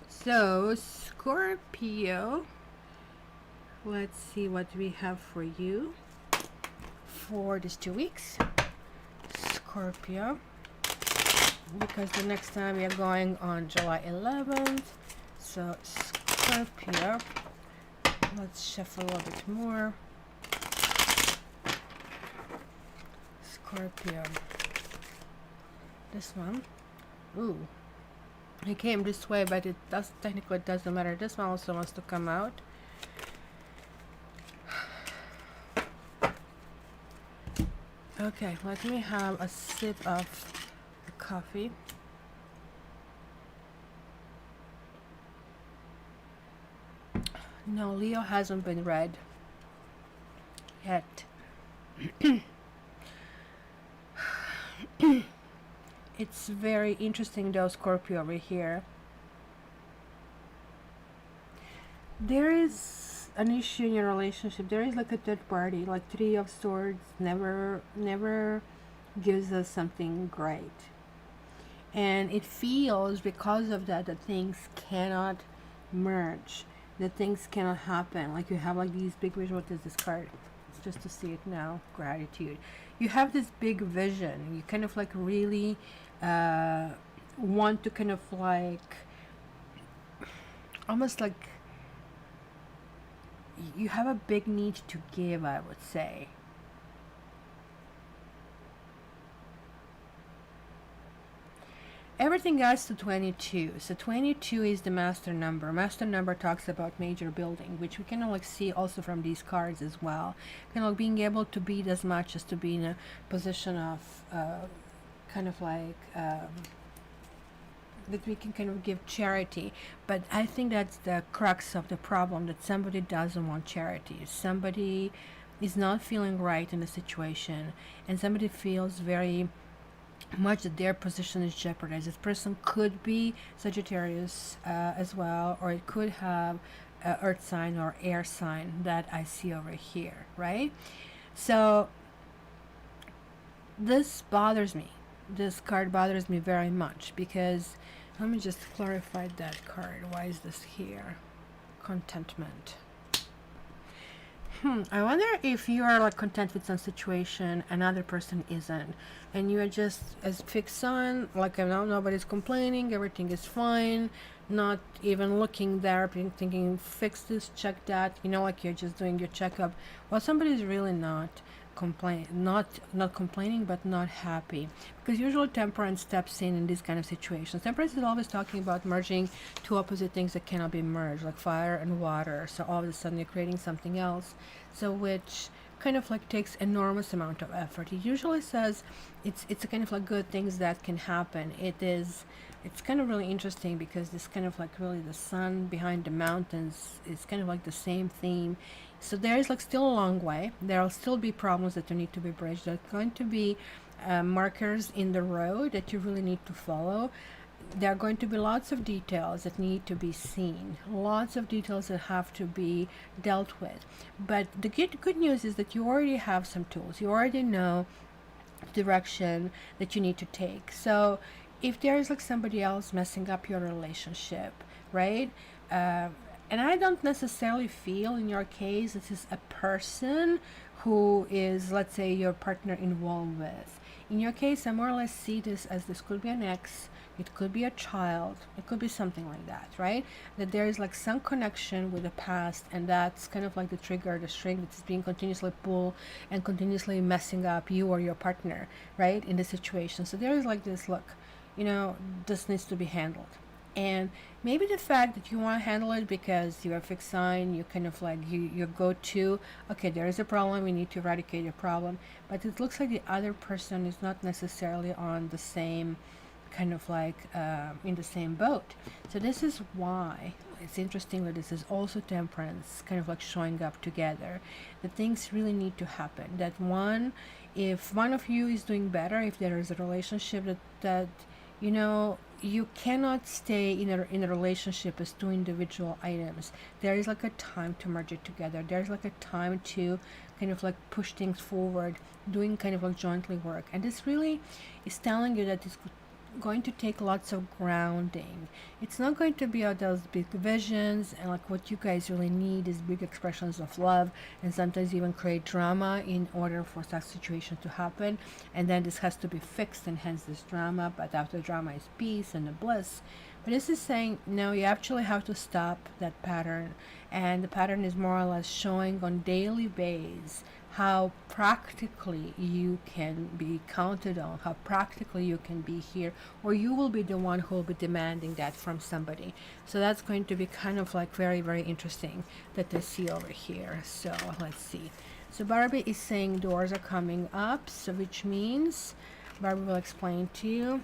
So Scorpio, let's see what we have for you for these 2 weeks, Scorpio, because the next time we are going on July 11th. So Scorpio, let's shuffle a little bit more. Scorpio, this one, ooh, it came this way, but it does, technically it doesn't matter. This one also wants to come out. Okay, let me have a sip of coffee. No, Leo hasn't been read yet. It's very interesting though, Scorpio, over here. There is an issue in your relationship. There is like a third party, like Three of Swords never gives us something great. And it feels, because of that, that things cannot merge, that things cannot happen. Like you have like these big vision. What is this card? It's just to see it now. Gratitude. You have this big vision. You kind of like really want to kind of like, almost like, you have a big need to give, I would say. Everything adds to 22. So 22 is the master number. Master number talks about major building, which we can like see also from these cards as well. Kind of being able to beat as much as to be in a position of kind of like that we can kind of give charity. But I think that's the crux of the problem, that somebody doesn't want charity. Somebody is not feeling right in the situation, and somebody feels very much that their position is jeopardized. This person could be Sagittarius as well, or it could have earth sign or air sign that I see over here, right? So this bothers me. This card bothers me very much, because let me just clarify that card. Why is this here? Contentment. I wonder if you are like content with some situation, another person isn't, and you are just as fixed on, like, I know nobody's complaining, everything is fine, not even looking there, thinking fix this, check that, like you're just doing your checkup. Well, somebody's really not complaining, but not happy, because usually temperance steps in these kind of situations. Temperance is always talking about merging two opposite things that cannot be merged, like fire and water. So all of a sudden you're creating something else, so which kind of like takes enormous amount of effort. He usually says it's a kind of like good things that can happen. It's kind of really interesting, because this kind of like really the sun behind the mountains is kind of like the same theme. So there is like still a long way. There will still be problems that need to be bridged. There are going to be markers in the road that you really need to follow. There are going to be lots of details that need to be seen, lots of details that have to be dealt with. But the good news is that you already have some tools. You already know the direction that you need to take. So if there is like somebody else messing up your relationship, right? And I don't necessarily feel in your case this is a person who is, let's say, your partner involved with. In your case, I more or less see this as this could be an ex, it could be a child, it could be something like that, right? That there is like some connection with the past, and that's kind of like the trigger, the string that's being continuously pulled and continuously messing up you or your partner, right, in the situation. So there is like this, look, this needs to be handled. And maybe the fact that you want to handle it because you're a fixed sign, you kind of like you go to, okay, there is a problem, we need to eradicate the problem, but it looks like the other person is not necessarily on the same kind of like in the same boat. So this is why it's interesting that this is also temperance kind of like showing up together, that things really need to happen, that if one of you is doing better, if there is a relationship that you cannot stay in a relationship as two individual items. There is like a time to merge it together. There's like a time to kind of like push things forward, doing kind of like jointly work. And this really is telling you that it's going to take lots of grounding. It's not going to be all those big visions, and like what you guys really need is big expressions of love, and sometimes even create drama in order for such situation to happen, and then this has to be fixed, and hence this drama. But after drama is peace and the bliss. But this is saying no, you actually have to stop that pattern, and the pattern is more or less showing on daily basis how practically you can be counted on, how practically you can be here, or you will be the one who will be demanding that from somebody. So that's going to be kind of like very, very interesting that I see over here. So let's see. So Barbie is saying doors are coming up, so which means Barbie will explain to you.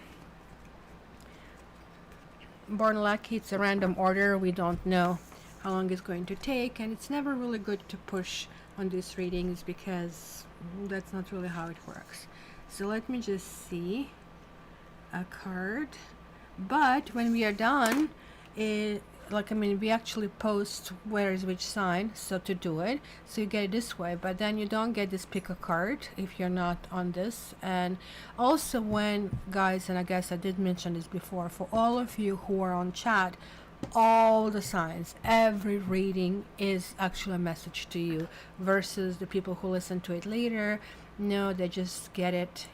Born lucky, it's a random order. We don't know how long it's going to take, and it's never really good to push on these readings because that's not really how it works. So let me just see a card. But when we are done, we actually post where is which sign, so to do it, so you get it this way, but then you don't get this pick a card if you're not on this. And also when, guys, and I guess I did mention this before, for all of you who are on chat, all the signs, every reading is actually a message to you, versus the people who listen to it later. No, they just get it,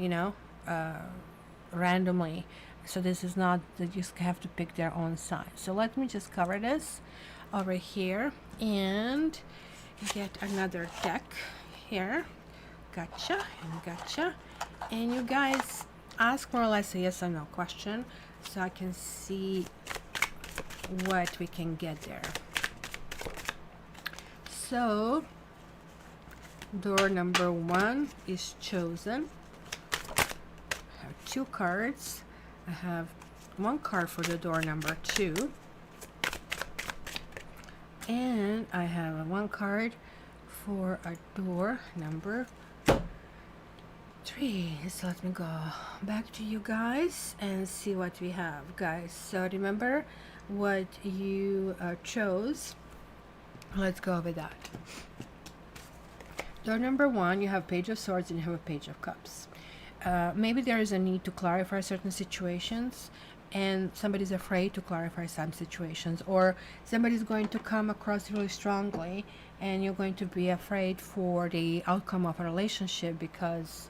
randomly. So this is not, they just have to pick their own sign. So let me just cover this over here and get another deck here. Gotcha and gotcha. And you guys ask more or less a yes or no question so I can see what we can get there. So door number 1 is chosen. I have 2 cards. I have 1 card for the door number 2, and I have 1 card for a door number 3. So let me go back to you guys and see what we have, guys. So remember what you chose. Let's go with that. Door number 1, you have Page of Swords and you have a Page of Cups. Maybe there is a need to clarify certain situations, and somebody's afraid to clarify some situations, or somebody's going to come across really strongly and you're going to be afraid for the outcome of a relationship because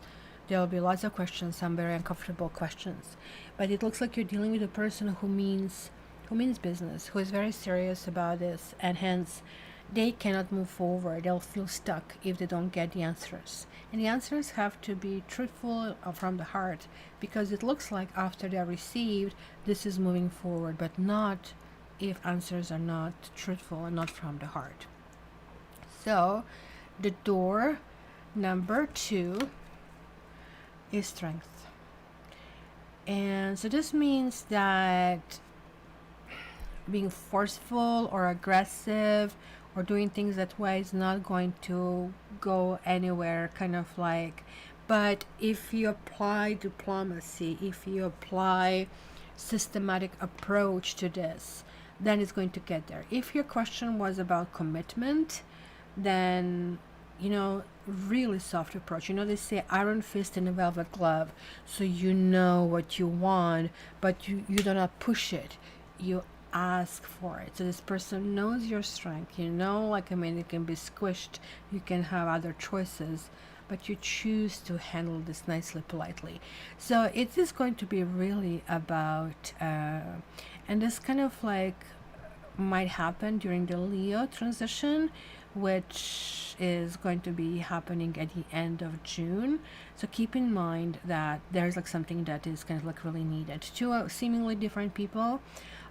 there will be lots of questions, some very uncomfortable questions. But it looks like you're dealing with a person who means business, who is very serious about this, and hence they cannot move forward. They'll feel stuck if they don't get the answers. And the answers have to be truthful from the heart, because it looks like after they're received, this is moving forward, but not if answers are not truthful and not from the heart. So the door number 2 is strength. And so this means that being forceful or aggressive or doing things that way is not going to go anywhere, kind of like. But if you apply diplomacy, if you apply systematic approach to this, then it's going to get there. If your question was about commitment, then really soft approach. They say iron fist and a velvet glove, so you know what you want, but you do not push it, you ask for it. So this person knows your strength, it can be squished, you can have other choices, but you choose to handle this nicely, politely. So it is going to be really about, and this kind of like might happen during the Leo transition, which is going to be happening at the end of June. So keep in mind that there's like something that is kind of like really needed. Two seemingly different people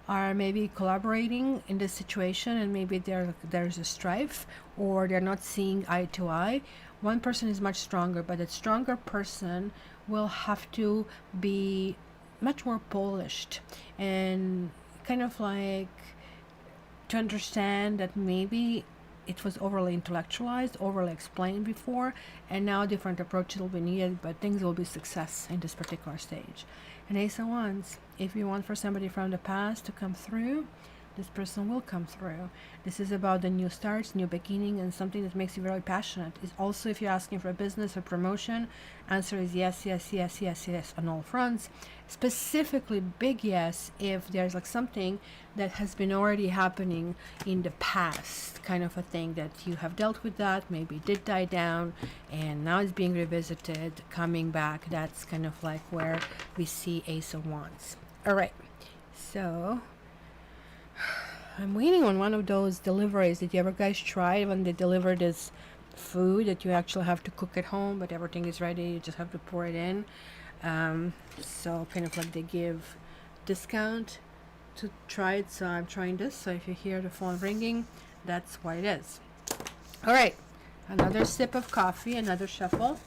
are maybe collaborating in this situation, and maybe there's a strife, or they're not seeing eye to eye. One person is much stronger, but that stronger person will have to be much more polished and kind of like to understand that maybe it was overly intellectualized, overly explained before, and now different approaches will be needed, but things will be success in this particular stage. And Ace of Wands, if you want for somebody from the past to come through, this person will come through. This is about the new starts, new beginning, and something that makes you very passionate. Is also, if you're asking for a business or promotion, answer is yes, yes, yes, yes, yes on all fronts. Specifically big yes if there's like something that has been already happening in the past, kind of a thing that you have dealt with, that maybe did die down and now it's being revisited, coming back. That's kind of like where we see Ace of Wands. All right, so I'm waiting on one of those deliveries. Did you ever guys try when they deliver this food that you actually have to cook at home, but everything is ready, you just have to pour it in? So kind of like they give discount to try it, so I'm trying this. So if you hear the phone ringing, that's what it is. All right, another sip of coffee, another shuffle.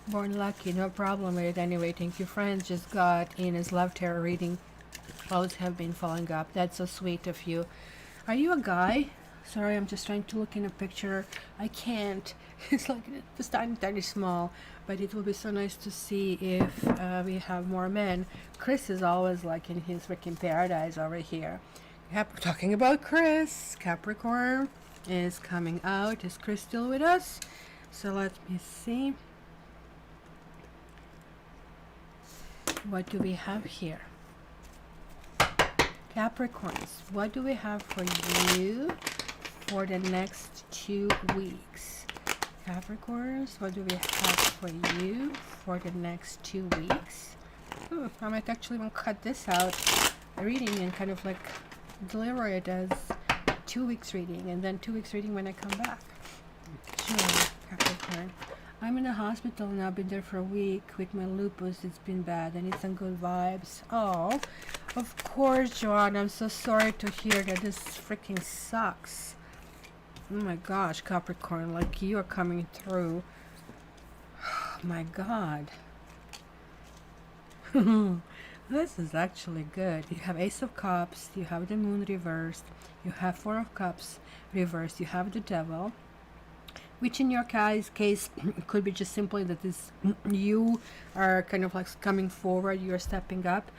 Born lucky, no problem with it anyway. Thank you, friends. Just got in his love tarot reading. Always have been following up. That's so sweet of you. Are you a guy? Sorry, I'm just trying to look in a picture. I can't. It's like it's tiny small, but it will be so nice to see if we have more men. Chris is always like in his freaking paradise over here. Yep, we're talking about Chris. Capricorn is coming out. Is Chris still with us? So let me see. What do we have here? Capricorns, what do we have for you for the next 2 weeks? Capricorns, what do we have for you for the next 2 weeks? Ooh, I might actually even cut this out, reading, and kind of like deliver it as 2 weeks reading, and then 2 weeks reading when I come back. Sure, Capricorn. I'm in the hospital now, been there for a week with my lupus. It's been bad. I need some good vibes. Oh, of course, Joanne. I'm so sorry to hear that this freaking sucks. Oh my gosh, Capricorn, like you are coming through. Oh my God. This is actually good. You have Ace of Cups, you have the Moon reversed, you have Four of Cups reversed, you have the Devil. Which in your case could be just simply that this you are kind of like coming forward, you're stepping up,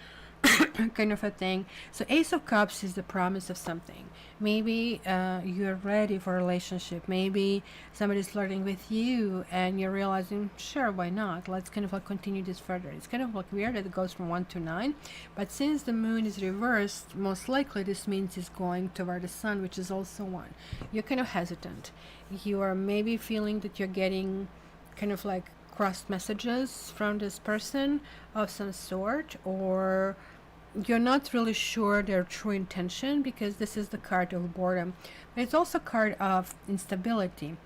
kind of a thing. So Ace of Cups is the promise of something. Maybe you're ready for a relationship. Maybe somebody's flirting with you and you're realizing, sure, why not? Let's kind of like continue this further. It's kind of like weird that it goes from 1 to 9, but since the moon is reversed, most likely this means it's going toward the sun, which is also 1. You're kind of hesitant. You are maybe feeling that you're getting kind of like crossed messages from this person of some sort, or you're not really sure their true intention, because this is the card of boredom, but it's also a card of instability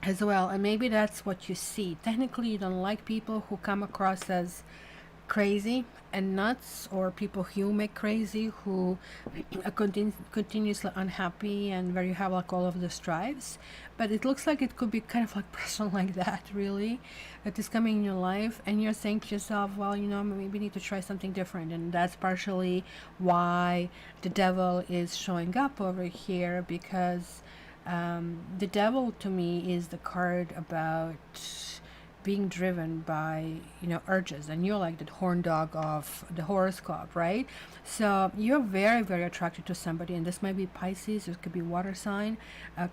as well, and maybe that's what you see. Technically, you don't like people who come across as crazy and nuts, or people who you make crazy, who are continuously unhappy, and where you have like all of the strives. But it looks like it could be kind of like person like that, really, that is coming in your life, and you're saying to yourself, well, you know, maybe we need to try something different. And that's partially why the Devil is showing up over here, because the Devil to me is the card about being driven by, you know, urges, and you're like the horn dog of the horoscope, right? So you're very, very attracted to somebody, and this might be Pisces, it could be water sign.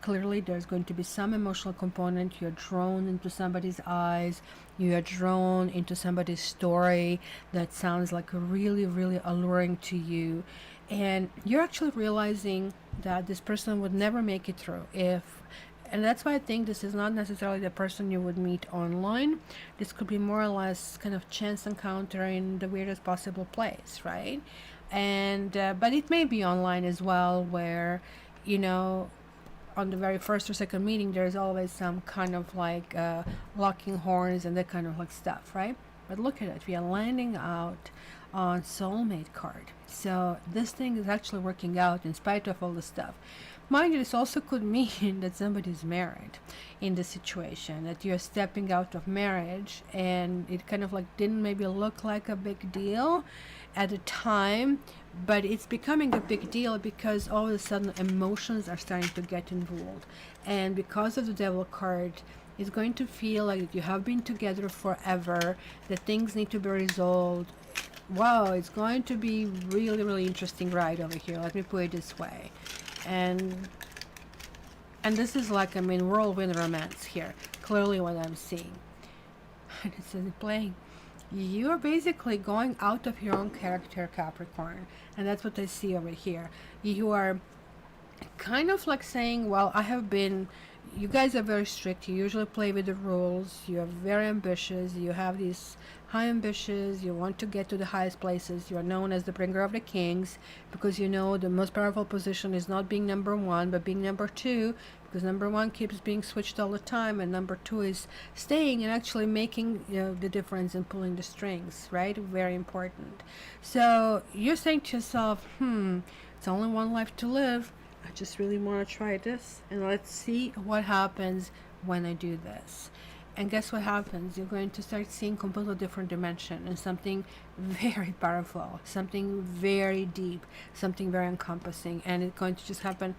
Clearly there's going to be some emotional component. You're drawn into somebody's eyes, you are drawn into somebody's story that sounds like really, really alluring to you, and you're actually realizing that this person would never make it through if, and that's why I think this is not necessarily the person you would meet online. This could be more or less kind of chance encounter in the weirdest possible place, right? And but it may be online as well, where, you know, on the very first or second meeting there's always some kind of like locking horns and that kind of like stuff, right? But look at it, we are landing out on soulmate card, so this thing is actually working out in spite of all the stuff. Mind you, this also could mean that somebody's married in the situation, that you're stepping out of marriage and it kind of like didn't maybe look like a big deal at the time, but it's becoming a big deal because all of a sudden emotions are starting to get involved, and because of the devil card, it's going to feel like that you have been together forever, that things need to be resolved. Wow, it's going to be really, really interesting ride over here, let me put it this way. And this is like, I mean, whirlwind romance here, clearly what I'm seeing. And it says playing, you're basically going out of your own character, Capricorn, and that's what I see over here. You are kind of like saying, well, you guys are very strict, you usually play with the rules, you are very ambitious, you have these high ambitions, you want to get to the highest places, you are known as the bringer of the kings, because you know the most powerful position is not being number one, but being number two, because number one keeps being switched all the time, and number two is staying and actually making, you know, the difference and pulling the strings, right? Very important. So you're saying to yourself, it's only one life to live, I just really want to try this, and let's see what happens when I do this. And guess what happens? You're going to start seeing completely different dimension and something very powerful, something very deep, something very encompassing, and it's going to just happen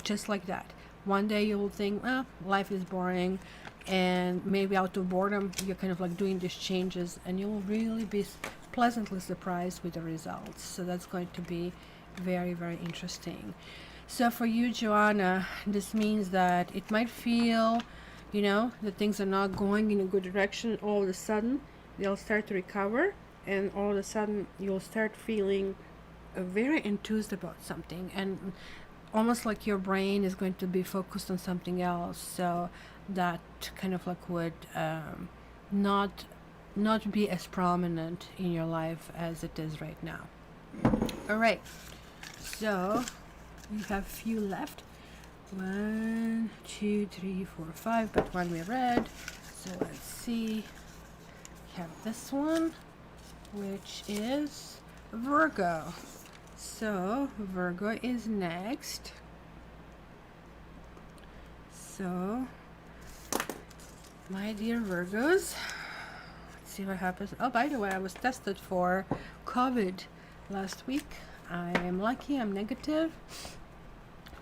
just like that. One day you will think, well, life is boring, and maybe out of boredom you're kind of like doing these changes, and you'll really be pleasantly surprised with the results. So that's going to be very, very interesting. So for you, Joanna, this means that it might feel, you know, that things are not going in a good direction. All of a sudden they'll start to recover, and all of a sudden you'll start feeling very enthused about something, and almost like your brain is going to be focused on something else, so that kind of like would not be as prominent in your life as it is right now. All right, so we have a few left. 1, 2, 3, 4, 5, but one we read. So let's see. We have this one, which is Virgo. So Virgo is next. So my dear Virgos, let's see what happens. Oh, by the way, I was tested for COVID last week. I am lucky, I'm negative,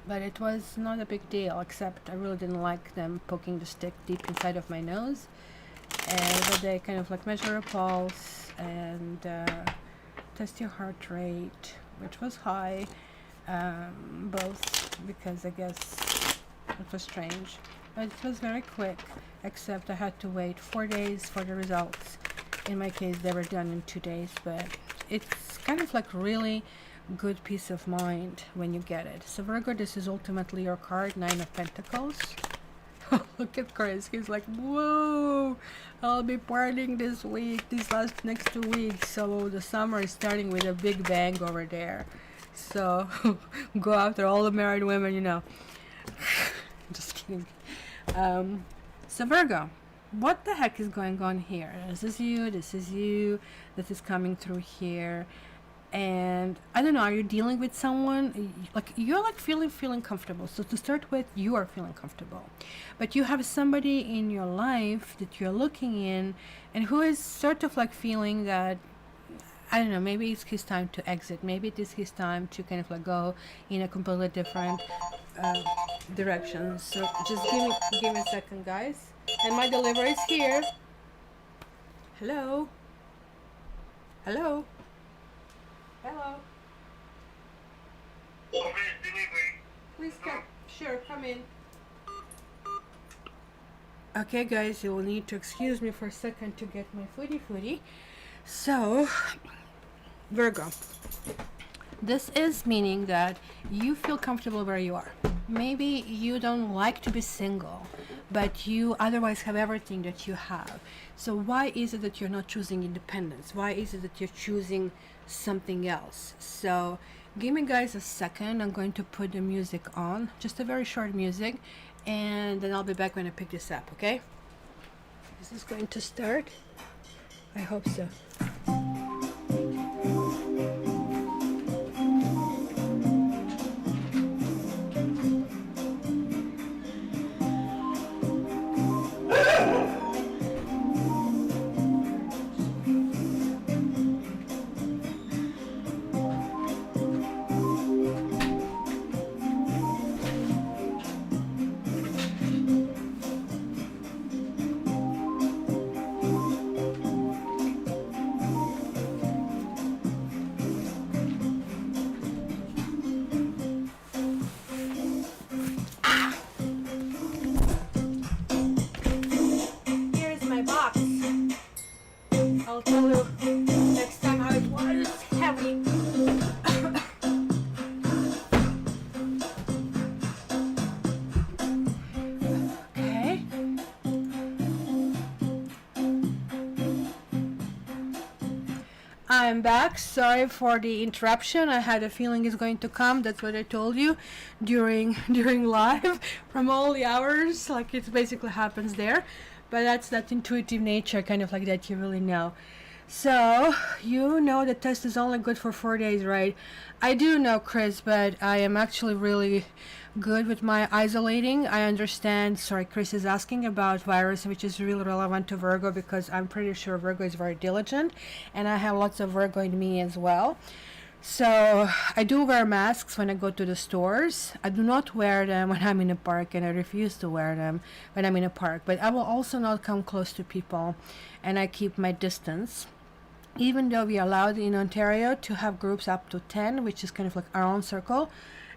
but it was not a big deal, except I really didn't like them poking the stick deep inside of my nose. But they kind of like measure a pulse and test your heart rate, which was high, both because I guess it was strange. But it was very quick, except I had to wait 4 days for the results. In my case, they were done in 2 days, but it's kind of like really good peace of mind when you get it. So Virgo, this is ultimately your card, 9 of Pentacles. Look at Chris, he's like, whoa, I'll be partying this week, next 2 weeks. So the summer is starting with a big bang over there. So go after all the married women, you know. Just kidding. So Virgo, what the heck is going on here? This is you, this is coming through here. And I don't know, are you dealing with someone like you're like feeling comfortable? So to start with, you are feeling comfortable, but you have somebody in your life that you're looking in, and who is sort of like feeling that, I don't know, maybe it's his time to exit, maybe it is his time to kind of like go in a completely different direction. So just give me a second, guys, and my delivery is here. Hello. Hello. Please come. Sure, come in. Okay, guys, you will need to excuse me for a second to get my foodie. So, Virgo, This is meaning that you feel comfortable where you are. Maybe you don't like to be single, but you otherwise have everything that you have. So why is it that you're not choosing independence? Why is it that you're choosing something else? So give me guys a second. I'm going to put the music on, just a very short music, and then I'll be back when I pick this up, okay? Is this going to start? I hope so. I'll tell you next time how it was. Heavy. Okay. I'm back. Sorry for the interruption. I had a feeling it's going to come. That's what I told you during live from all the hours. Like it basically happens there. But that's that intuitive nature, kind of like that you really know. So, you know the test is only good for 4 days, right? I do know, Chris, but I am actually really good with my isolating. I understand, sorry, Chris is asking about virus, which is really relevant to Virgo because I'm pretty sure Virgo is very diligent, and I have lots of Virgo in me as well. So I do wear masks when I go to the stores. I do not wear them when I'm in a park, and I refuse to wear them when I'm in a park. But I will also not come close to people, and I keep my distance. Even though we are allowed in Ontario to have groups up to 10, which is kind of like our own circle,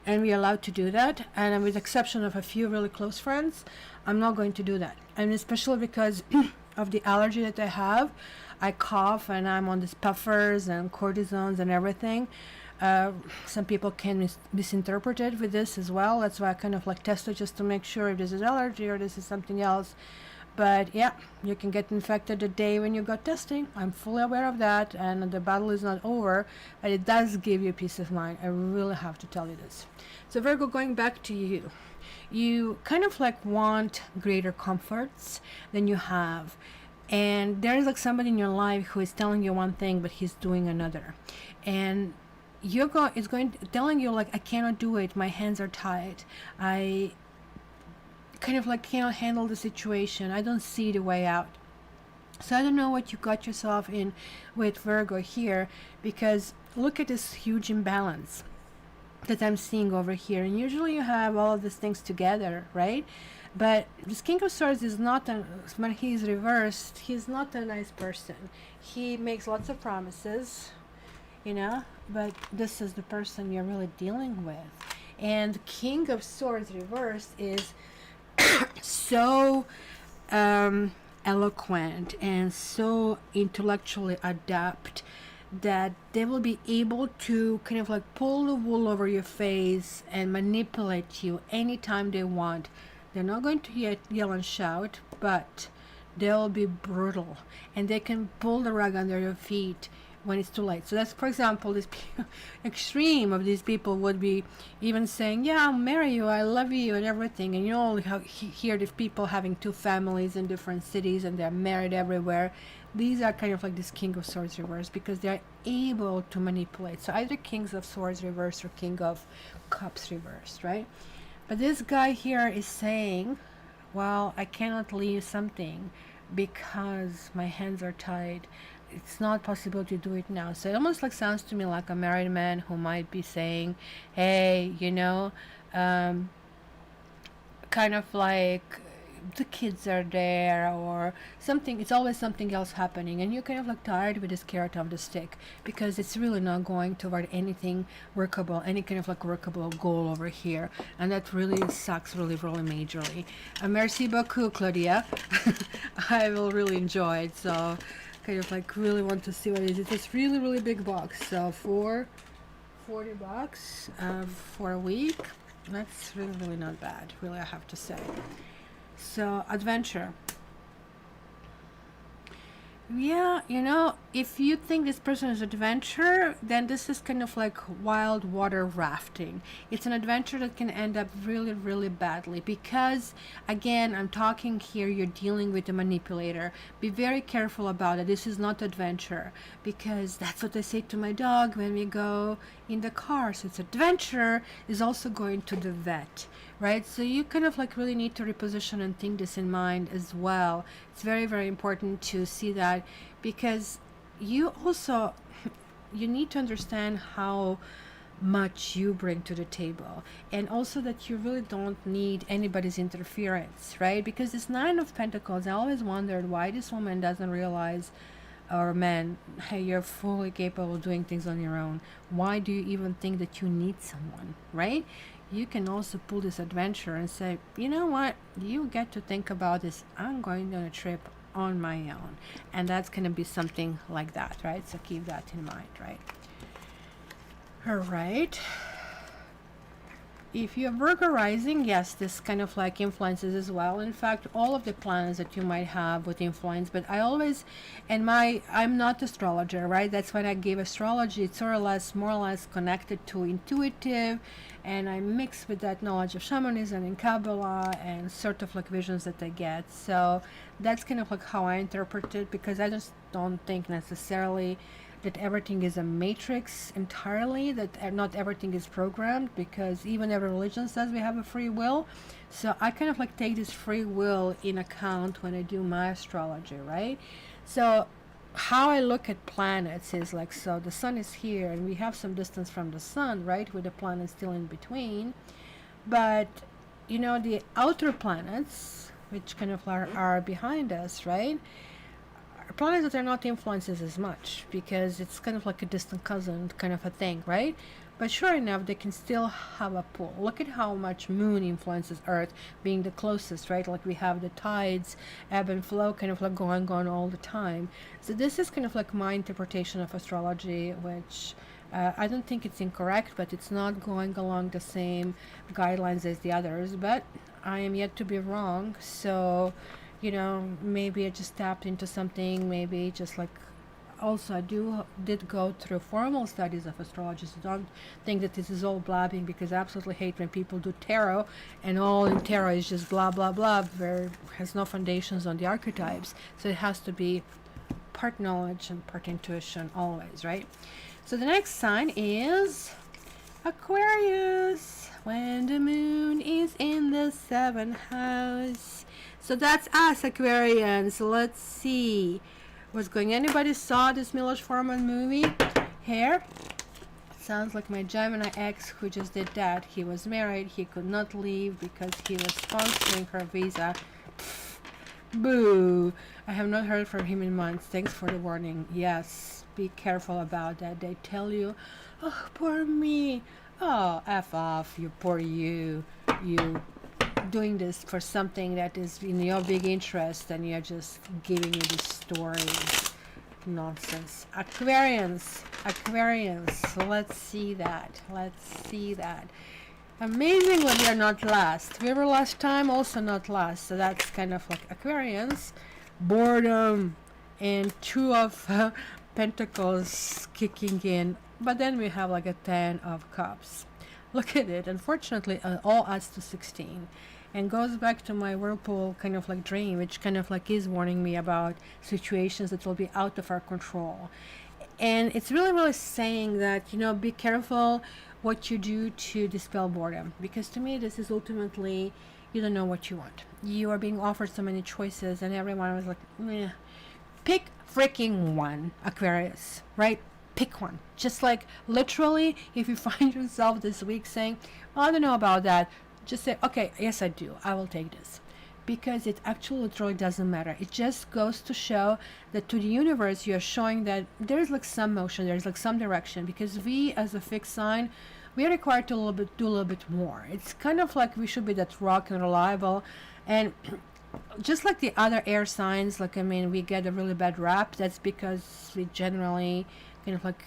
and we're allowed to do that. And with the exception of a few really close friends, I'm not going to do that. And especially because of the allergy that I have. I cough and I'm on these puffers and cortisons and everything. Some people can misinterpret it with this as well. That's why I kind of like test it just to make sure if this is allergy or this is something else. But yeah, you can get infected the day when you got testing. I'm fully aware of that, and the battle is not over, but it does give you peace of mind. I really have to tell you this. So Virgo, going back to you, you kind of like want greater comforts than you have. And there is like somebody in your life who is telling you one thing, but he's doing another. And telling you like, I cannot do it. My hands are tied. I kind of like cannot handle the situation. I don't see the way out. So I don't know what you got yourself in with Virgo here, because look at this huge imbalance that I'm seeing over here. And usually you have all of these things together, right? But this King of Swords is not, when he's reversed, he's not a nice person. He makes lots of promises, you know, but this is the person you're really dealing with. And King of Swords reversed is so eloquent and so intellectually adept that they will be able to kind of like pull the wool over your face and manipulate you anytime they want. They're not going to yell and shout, but they'll be brutal, and they can pull the rug under your feet when it's too late. So that's, for example, this extreme of these people would be even saying, yeah, I'll marry you, I love you and everything. And you only hear these people having 2 families in different cities and they're married everywhere. These are kind of like this King of Swords reverse, because they're able to manipulate. So either Kings of Swords reverse or King of Cups reverse, right? But this guy here is saying, well, I cannot leave something because my hands are tied. It's not possible to do it now. So it almost like sounds to me like a married man who might be saying, hey, you know, kind of like the kids are there or something. It's always something else happening, and you're kind of like tired with this carrot on the stick, because it's really not going toward anything workable, any kind of like workable goal over here, and that really sucks really majorly. Merci beaucoup, Claudia. I will really enjoy it. So kind of like really want to see what it is. It's this really big box. So 4 $40 for a week. That's really, really not bad, really, I have to say. So, adventure. Yeah, you know, if you think this person is adventure, then this is kind of like wild water rafting. It's an adventure that can end up really, really badly because, again, I'm talking here, you're dealing with a manipulator. Be very careful about it. This is not adventure because that's what I say to my dog when we go in the car. So it's adventure is also going to the vet, right? So you kind of like really need to reposition and think this in mind as well. It's very, very important to see that because you also you need to understand how much you bring to the table, and also that you really don't need anybody's interference, right? Because this Nine of Pentacles, I always wondered why this woman doesn't realize, or man, hey, you're fully capable of doing things on your own. Why do you even think that you need someone, right? You can also pull this adventure and say, you know what, you get to think about this. I'm going on a trip on my own, and that's going to be something like that, right? So keep that in mind, right? All right. If you have Virgo rising, yes, this kind of like influences as well. In fact, all of the planets that you might have with influence, but I always, and I'm not astrologer, right? That's when I gave astrology. It's more or less connected to intuitive, and I mix with that knowledge of shamanism and Kabbalah and sort of like visions that I get. So that's kind of like how I interpret it, because I just don't think necessarily that everything is a matrix entirely, that not everything is programmed, because even every religion says we have a free will. So I kind of like take this free will in account when I do my astrology, right? So how I look at planets is like, so the sun is here and we have some distance from the sun, right, with the planets still in between, but you know, the outer planets, which kind of are behind us, right, planets that are not influences as much, because it's kind of like a distant cousin kind of a thing, right? But sure enough, they can still have a pull. Look at how much moon influences Earth, being the closest, right? Like we have the tides, ebb and flow, kind of like going on all the time. So this is kind of like my interpretation of astrology, which I don't think it's incorrect, but it's not going along the same guidelines as the others. But I am yet to be wrong, so you know, maybe I just tapped into something, maybe just like, also I did go through formal studies of astrology, so don't think that this is all blabbing, because I absolutely hate when people do tarot and all in tarot is just blah blah blah, where it has no foundations on the archetypes. So it has to be part knowledge and part intuition always, right? So the next sign is Aquarius, when the moon is in the 7th house. So that's us, Aquarians. Let's see what's going. Anybody saw this Milos Forman movie? Here. Sounds like my Gemini ex who just did that. He was married. He could not leave because he was sponsoring her visa. Pfft. Boo. I have not heard from him in months. Thanks for the warning. Yes, be careful about that. They tell you, oh, poor me. Oh, F off, you poor you. You doing this for something that is in your big interest, and you're just giving you these stories. Nonsense. Aquarians, let's see that. Amazingly, we are not last. We were last time, also not last. So that's kind of like Aquarians. Boredom and 2 of Pentacles kicking in. But then we have like a 10 of Cups. Look at it. Unfortunately, all adds to 16. And goes back to my whirlpool kind of like dream, which kind of like is warning me about situations that will be out of our control. And it's really, really saying that, you know, be careful what you do to dispel boredom. Because to me, this is ultimately, you don't know what you want. You are being offered so many choices, and everyone was like, meh. Pick freaking one, Aquarius, right? Pick one. Just like literally, if you find yourself this week saying, well, I don't know about that, just say, okay, yes I do, I will take this, because it actually literally doesn't matter. It just goes to show that to the universe you're showing that there's like some motion, there's like some direction, because we as a fixed sign, we are required to do a little bit more. It's kind of like we should be that rock and reliable, and just like the other air signs, like I mean, we get a really bad rap. That's because we generally kind of like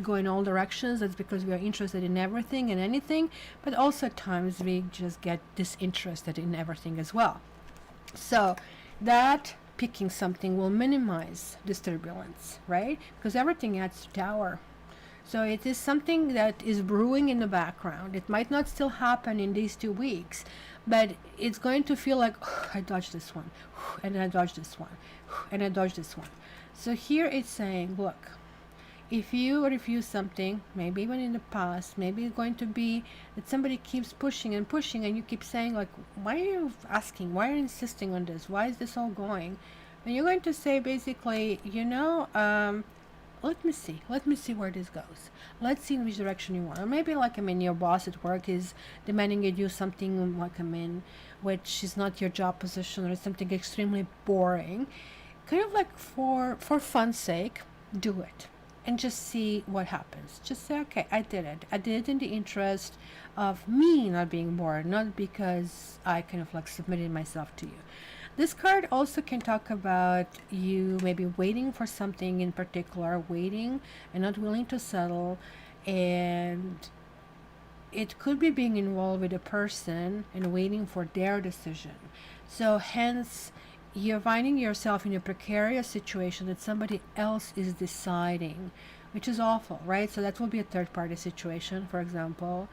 go in all directions. That's because we are interested in everything and anything, but also at times we just get disinterested in everything as well. So that picking something will minimize this turbulence, right? Because everything adds to tower. So it is something that is brewing in the background. It might not still happen in these 2 weeks, but it's going to feel like, oh, I dodged this one, and I dodged this one, and I dodged this one. So here it's saying, look, if you refuse something, maybe even in the past, maybe it's going to be that somebody keeps pushing and pushing, and you keep saying, like, why are you asking? Why are you insisting on this? Why is this all going? And you're going to say, basically, let me see where this goes. Let's see in which direction you want. Or maybe, like, your boss at work is demanding you do something, like, which is not your job position, or something extremely boring. Kind of like for fun's sake, do it and just see what happens. Just say, okay, I did it. I did it in the interest of me not being bored, not because I kind of like submitted myself to you. This card also can talk about you maybe waiting for something in particular, waiting and not willing to settle, and it could be being involved with a person and waiting for their decision. So hence, you're finding yourself in a precarious situation that somebody else is deciding, which is awful, right? So that will be a third-party situation, for example,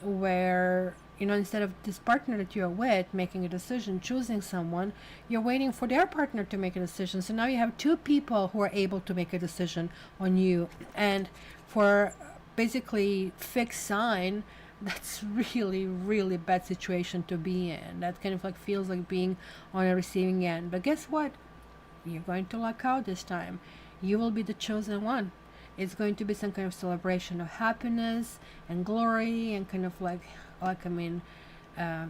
where, instead of this partner that you're with making a decision, choosing someone, you're waiting for their partner to make a decision. So now you have 2 people who are able to make a decision on you. And for basically fixed sign, that's really, really bad situation to be in. That kind of like feels like being on a receiving end. But guess what? You're going to luck out this time. You will be the chosen one. It's going to be some kind of celebration of happiness and glory, and kind of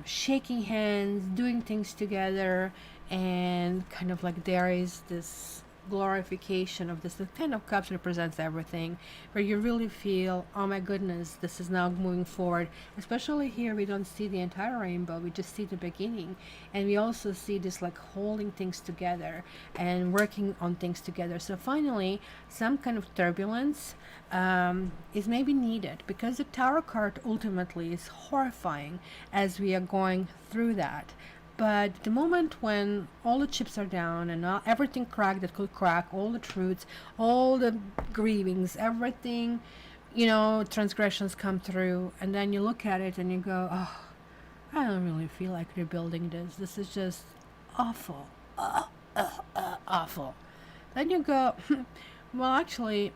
shaking hands, doing things together, and kind of like there is this glorification of this. The Ten of Cups represents everything, where you really feel, oh my goodness, this is now moving forward. Especially here, we don't see the entire rainbow, we just see the beginning, and we also see this like holding things together and working on things together. So finally, some kind of turbulence is maybe needed, because the Tower card ultimately is horrifying as we are going through that. But the moment when all the chips are down and everything cracked that could crack, all the truths, all the grievings, everything, transgressions come through, and then you look at it and you go, oh, I don't really feel like rebuilding this. This is just awful. Awful. Then you go, well, actually,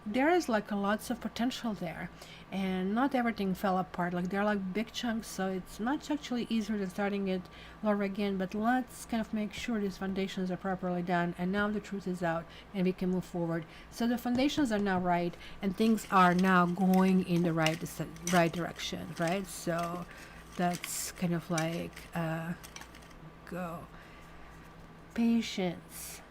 there is like lots of potential there, and not everything fell apart. Like there are like big chunks, so it's much actually easier than starting it over again. But let's kind of make sure these foundations are properly done, and now the truth is out and we can move forward. So the foundations are now right, and things are now going in the right direction, right? So that's kind of like go. Patience.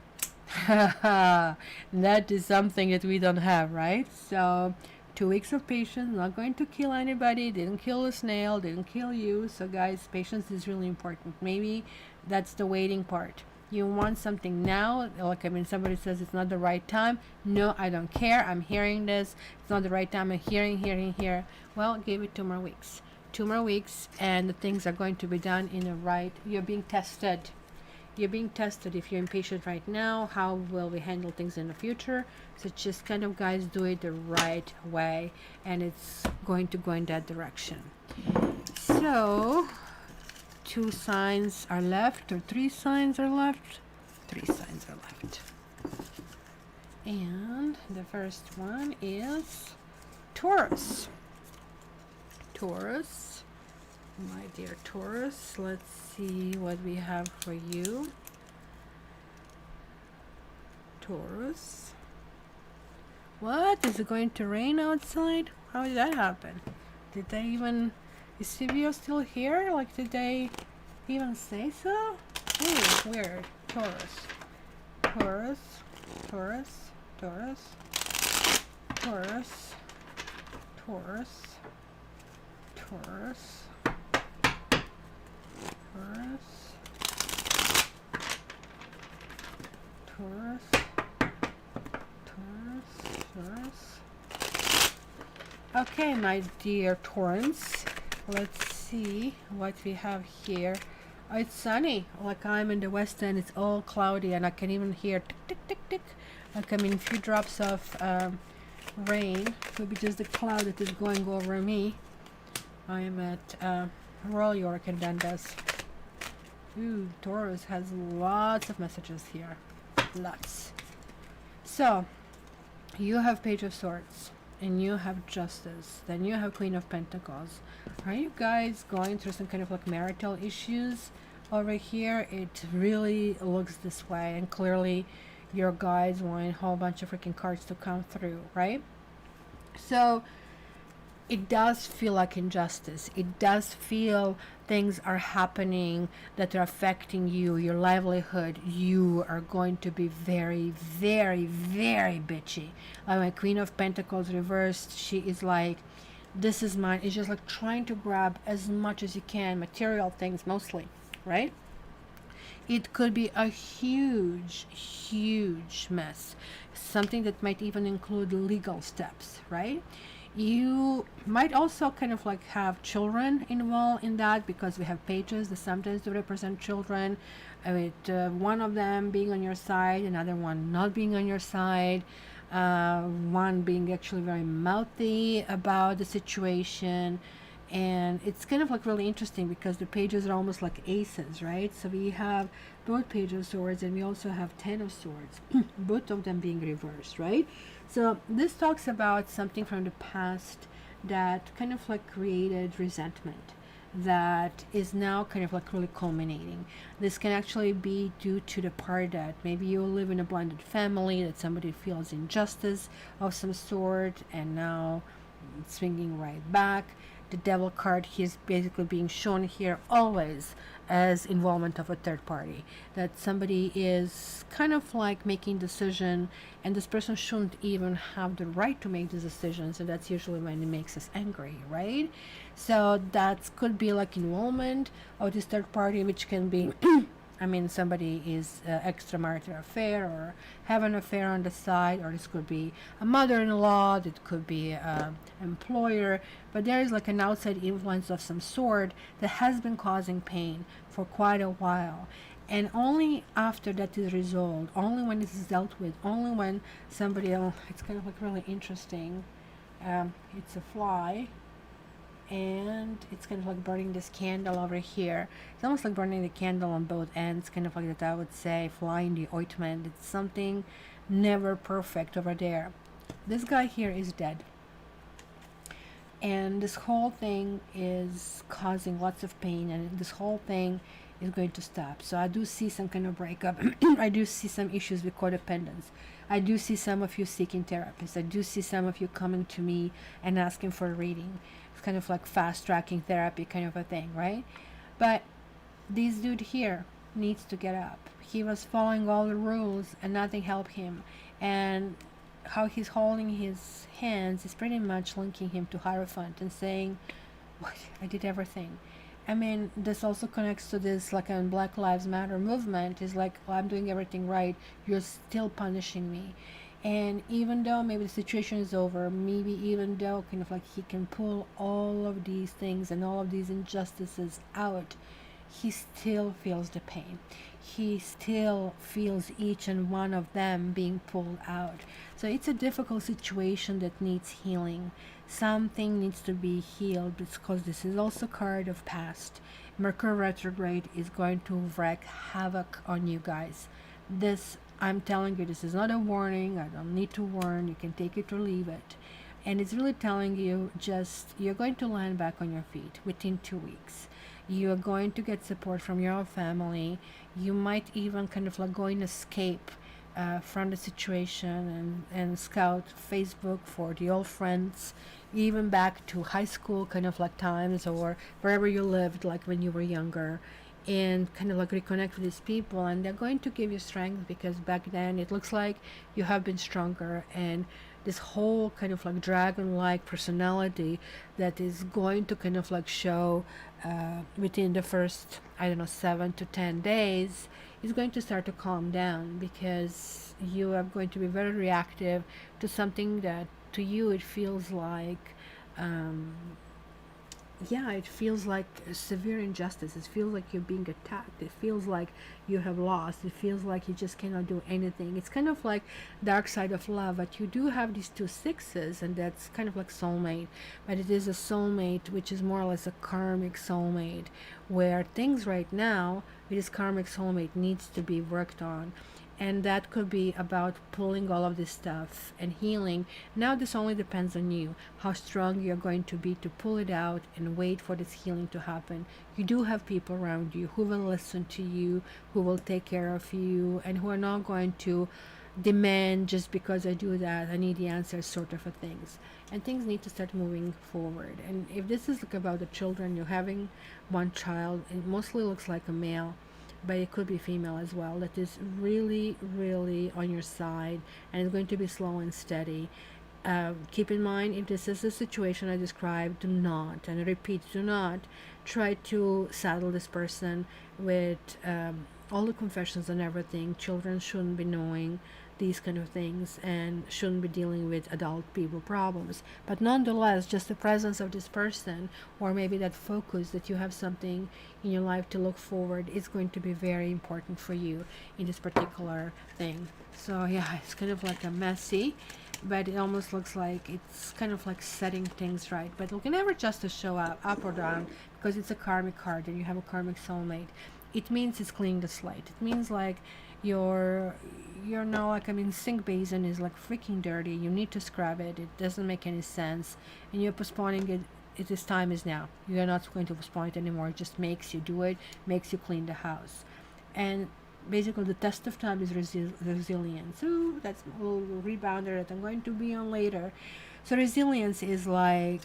That is something that we don't have, right? So 2 weeks of patience, not going to kill anybody, didn't kill a snail, didn't kill you. So guys, patience is really important. Maybe that's the waiting part. You want something now, like somebody says it's not the right time. No, I don't care, I'm hearing this, it's not the right time, I'm hearing. Well, give it 2 more weeks. 2 more weeks, and the things are going to be done in the right. You're being tested. You're being tested. If you're impatient right now, how will we handle things in the future? So just kind of, guys, do it the right way, and it's going to go in that direction. So 2 signs are left, or 3 signs are left. 3 signs are left. And the first one is Taurus. Taurus, my dear Taurus, let's see what we have for you. Taurus. What? Is it going to rain outside? How did that happen? Did they even... Is Silvio still here? Like, did they even say so? Ooh, weird. Taurus. Taurus. Taurus. Taurus. Taurus. Taurus. Taurus. Taurus. Taurus. Taurus. Taurus. Okay, my dear Taurans, let's see what we have here. Oh, it's sunny. Like I'm in the West End, it's all cloudy, and I can even hear tick, tick, tick, tick. Like I mean, a few drops of rain. Could be just the cloud that is going over me. I am at Royal York and Dundas. Ooh, Taurus has lots of messages here. Lots. So, you have Page of Swords. And you have Justice. Then you have Queen of Pentacles. Are you guys going through some kind of like marital issues over here? It really looks this way. And clearly, your guys want a whole bunch of freaking cards to come through, right? So, it does feel like injustice. It does feel things are happening that are affecting you, your livelihood. You are going to be very, very, very bitchy. Like my Queen of Pentacles reversed, she is like, this is mine. It's just like trying to grab as much as you can, material things mostly, right? It could be a huge, huge mess. Something that might even include legal steps, right? You might also kind of like have children involved in that, because we have pages that sometimes do represent children, with one of them being on your side, another one not being on your side, one being actually very mouthy about the situation. And it's kind of like really interesting because the pages are almost like aces, right? So we have both Page of Swords, and we also have Ten of Swords, both of them being reversed, right? So this talks about something from the past that kind of like created resentment that is now kind of like really culminating. This can actually be due to the part that maybe you live in a blended family, that somebody feels injustice of some sort, and now it's swinging right back. The Devil card, he's basically being shown here always as involvement of a third party, that somebody is kind of like making decision, and this person shouldn't even have the right to make these decisions, and that's usually when it makes us angry, right? So that could be like involvement of this third party, which can be I mean, somebody is extramarital affair, or have an affair on the side, or this could be a mother-in-law, it could be an employer, but there is like an outside influence of some sort that has been causing pain for quite a while. And only after that is resolved, only when this is dealt with, only when somebody else, it's kind of like really interesting. It's a fly, and it's kind of like burning this candle over here. It's almost like burning the candle on both ends, kind of like that, I would say, fly in the ointment. It's something never perfect over there. This guy here is dead, and this whole thing is causing lots of pain, and this whole thing is going to stop. So I do see some kind of breakup. I do see some issues with codependence. I do see some of you seeking therapists. I do see some of you coming to me and asking for a reading. It's kind of like fast tracking therapy kind of a thing, right? But this dude here needs to get up. He was following all the rules and nothing helped him. And how he's holding his hands is pretty much linking him to Hierophant and saying, what? I did everything. I mean, this also connects to this, like, a Black Lives Matter movement. Is like, well, I'm doing everything right, you're still punishing me. And even though maybe the situation is over, maybe even though kind of like he can pull all of these things and all of these injustices out, he still feels the pain. He still feels each and one of them being pulled out. So it's a difficult situation that needs healing. Something needs to be healed, because this is also a card of past. Mercury retrograde is going to wreak havoc on you guys. This, I'm telling you, this is not a warning. I don't need to warn. You can take it or leave it. And it's really telling you, just, you're going to land back on your feet within 2 weeks. You are going to get support from your own family. You might even kind of like go and escape from the situation, and scout Facebook for the old friends, even back to high school kind of like times, or wherever you lived like when you were younger, and kind of like reconnect with these people, and they're going to give you strength, because back then it looks like you have been stronger, and this whole kind of like dragon-like personality that is going to kind of like show within the first, I don't know, 7 to 10 days is going to start to calm down, because you are going to be very reactive to something that to you it feels like yeah, it feels like a severe injustice. It feels like you're being attacked. It feels like you have lost. It feels like you just cannot do anything. It's kind of like dark side of love, but you do have these two sixes, and that's kind of like soulmate. But it is a soulmate, which is more or less a karmic soulmate, where things right now with this karmic soulmate needs to be worked on. And that could be about pulling all of this stuff and healing. Now this only depends on you, how strong you're going to be to pull it out and wait for this healing to happen. You do have people around you who will listen to you, who will take care of you, and who are not going to demand just because I do that, I need the answers sort of a things. And things need to start moving forward. And if this is like about the children, you're having one child, it mostly looks like a male, but it could be female as well, that is really, really on your side, and it's going to be slow and steady. Keep in mind, if this is the situation I described, do not, and I repeat, do not try to saddle this person with all the confessions and everything. Children shouldn't be knowing these kind of things and shouldn't be dealing with adult people problems, but nonetheless, just the presence of this person, or maybe that focus that you have something in your life to look forward, is going to be very important for you in this particular thing. So yeah, it's kind of like a messy, but it almost looks like it's kind of like setting things right. But look, never just to show up or down, because it's a karmic card and you have a karmic soulmate. It means it's cleaning the slate. It means like you're now like, I mean, sink basin is like freaking dirty. You need to scrub it. It doesn't make any sense, and you're postponing it. This time is now. You're not going to postpone it anymore. It just makes you do it, makes you clean the house. And basically the test of time is resilience. So that's a little rebounder that I'm going to be on later. So resilience is like,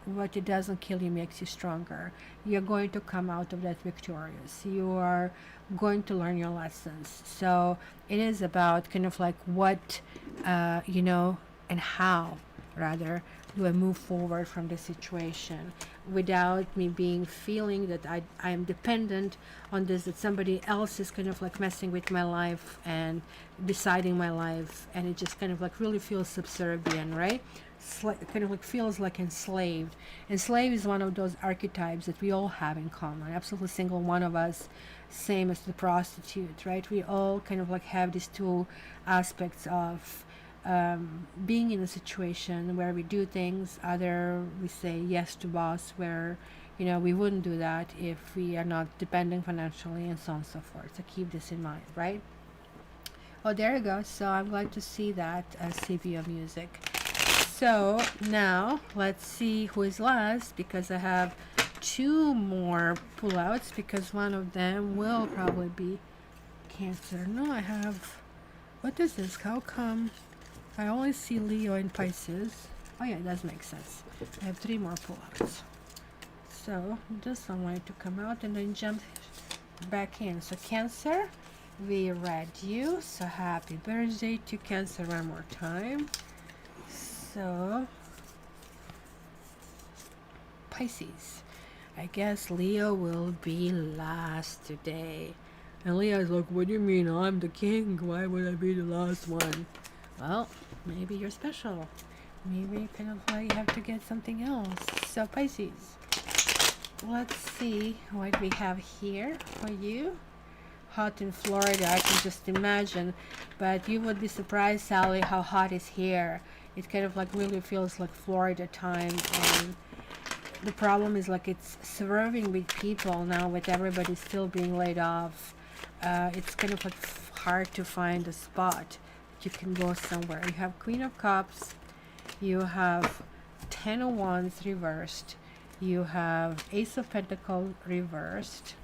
what it doesn't kill you makes you stronger. You're going to come out of that victorious. You are going to learn your lessons. So it is about kind of like what, and how, rather, do I move forward from the situation without me feeling that I am dependent on this, that somebody else is kind of like messing with my life and deciding my life, and it just kind of like really feels subservient, right? Kind of like feels like enslaved. Enslaved is one of those archetypes that we all have in common. Absolutely single one of us, same as the prostitute, right? We all kind of like have these two aspects of being in a situation where we do things, either we say yes to boss, where we wouldn't do that if we are not depending financially, and so on and so forth. So keep this in mind, right? Oh, there you go. So I'm glad to see that CVO music. So now let's see who is last, because I have two more pullouts, because one of them will probably be Cancer. No, I have, what is this? How come I only see Leo and Pisces? Oh yeah, it does make sense. I have three more pullouts. So this one wanted to come out and then jump back in. So Cancer, we read you. So happy birthday to Cancer one more time. So Pisces, I guess Leo will be last today. And Leo's like, what do you mean? I'm the king. Why would I be the last one? Well, maybe you're special. Maybe kind of like you have to get something else. So Pisces, let's see what we have here for you. Hot in Florida, I can just imagine. But you would be surprised, Sally, how hot is here. It kind of like really feels like Florida time. And the problem is like it's swerving with people now, with everybody still being laid off. It's kind of like hard to find a spot you can go somewhere. You have Queen of Cups, you have 10 of Wands reversed, you have Ace of Pentacles reversed,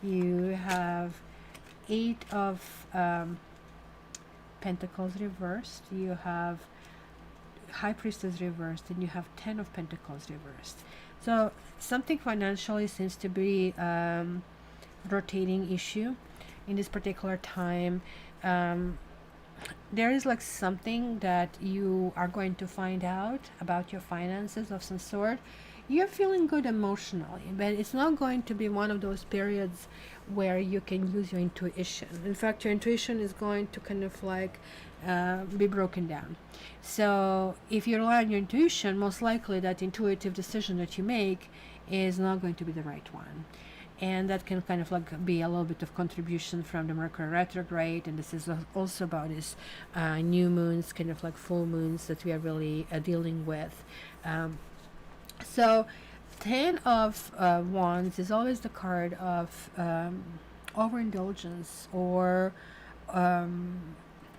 you have 8 of Pentacles reversed, you have High Priestess reversed, and you have 10 of Pentacles reversed. So something financially seems to be rotating issue in this particular time. There is like something that you are going to find out about your finances of some sort. You're feeling good emotionally, but it's not going to be one of those periods where you can use your intuition. In fact, your intuition is going to kind of like be broken down. So if you rely on your intuition, most likely that intuitive decision that you make is not going to be the right one. And that can kind of like be a little bit of contribution from the Mercury retrograde, and this is also about this new moons, kind of like full moons that we are really dealing with. So 10 of Wands is always the card of overindulgence or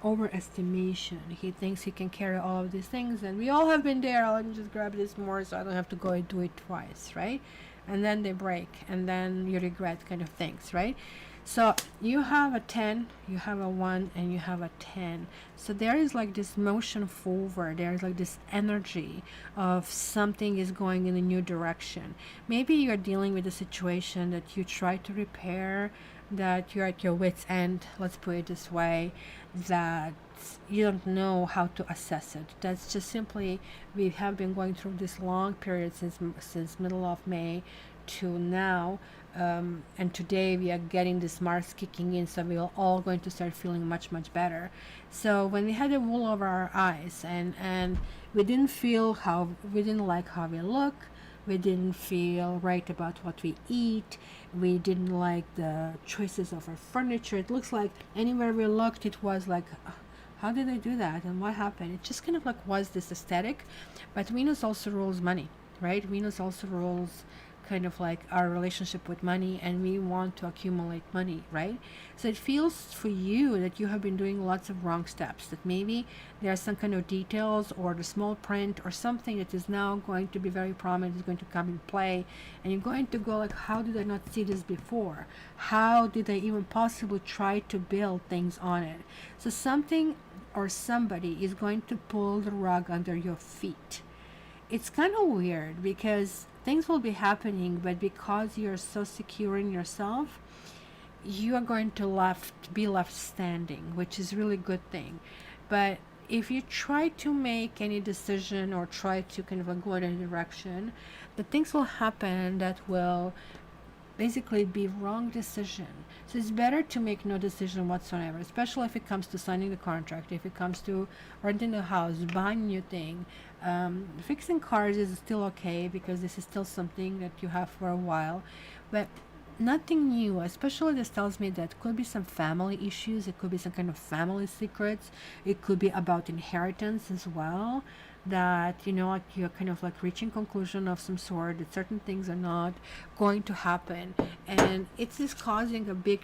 overestimation. He thinks he can carry all of these things, and we all have been there. Let me just grab this more so I don't have to go and do it twice, right? And then they break, and then you regret kind of things, right? So you have a 10, you have a 1, and you have a 10. So there is like this motion forward. There is like this energy of something is going in a new direction. Maybe you're dealing with a situation that you try to repair, that you're at your wit's end, let's put it this way, that you don't know how to assess it. That's just simply, we have been going through this long period since middle of May to now, and today we are getting this Mars kicking in, so we're all going to start feeling much better. So when we had the wool over our eyes, and we didn't like how we look, we didn't feel right about what we eat, we didn't like the choices of our furniture. It looks like anywhere we looked, it was like, how did I do that and what happened? It just kind of like was this aesthetic. But Venus also rules money, right? Venus also rules kind of like our relationship with money, and we want to accumulate money, right? So it feels for you that you have been doing lots of wrong steps, that maybe there are some kind of details or the small print or something that is now going to be very prominent, is going to come in play, and you're going to go like, how did I not see this before? How did I even possibly try to build things on it? So something or somebody is going to pull the rug under your feet. It's kind of weird because things will be happening, but because you're so secure in yourself, you are going to be left standing, which is really good thing. But if you try to make any decision or try to kind of go in a direction, the things will happen that will basically be wrong decision. So it's better to make no decision whatsoever, especially if it comes to signing the contract, if it comes to renting a house, buying a new thing. Fixing cars is still okay because this is still something that you have for a while, but nothing new. Especially this tells me that could be some family issues, it could be some kind of family secrets, it could be about inheritance as well, that like you're kind of like reaching conclusion of some sort, that certain things are not going to happen, and it's causing a big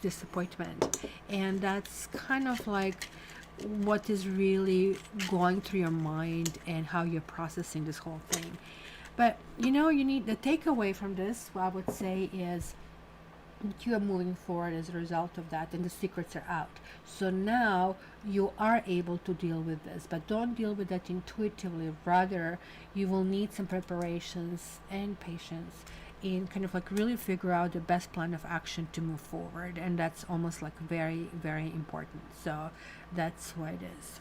disappointment. And that's kind of like what is really going through your mind and how you're processing this whole thing. But you need the takeaway from this, what I would say, is you are moving forward as a result of that, and the secrets are out. So now you are able to deal with this, but don't deal with that intuitively. Rather, you will need some preparations and patience in kind of like really figure out the best plan of action to move forward, and that's almost like very important. So that's what it is.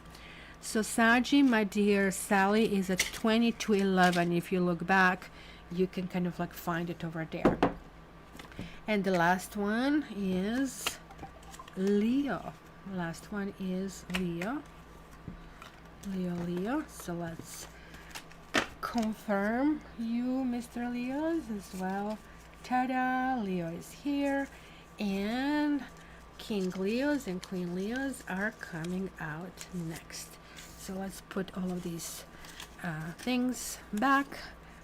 So Saggy, my dear, Sally is at 2211. If you look back, you can kind of like find it over there. And the last one is Leo. Last one is Leo. Leo. So let's confirm you, Mr. Leos, as well. Ta-da! Leo is here. And King Leos and Queen Leos are coming out next. So let's put all of these things back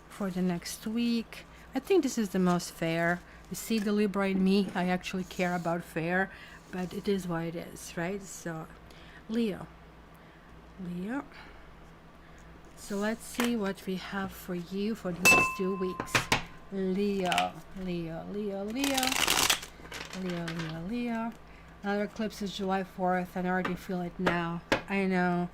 for the next week. I think this is the most fair. You see the Libra in me, I actually care about fair, but it is what it is, right? So Leo. So let's see what we have for you for the next 2 weeks. Leo. Another eclipse is July 4th, and I already feel it now. I know,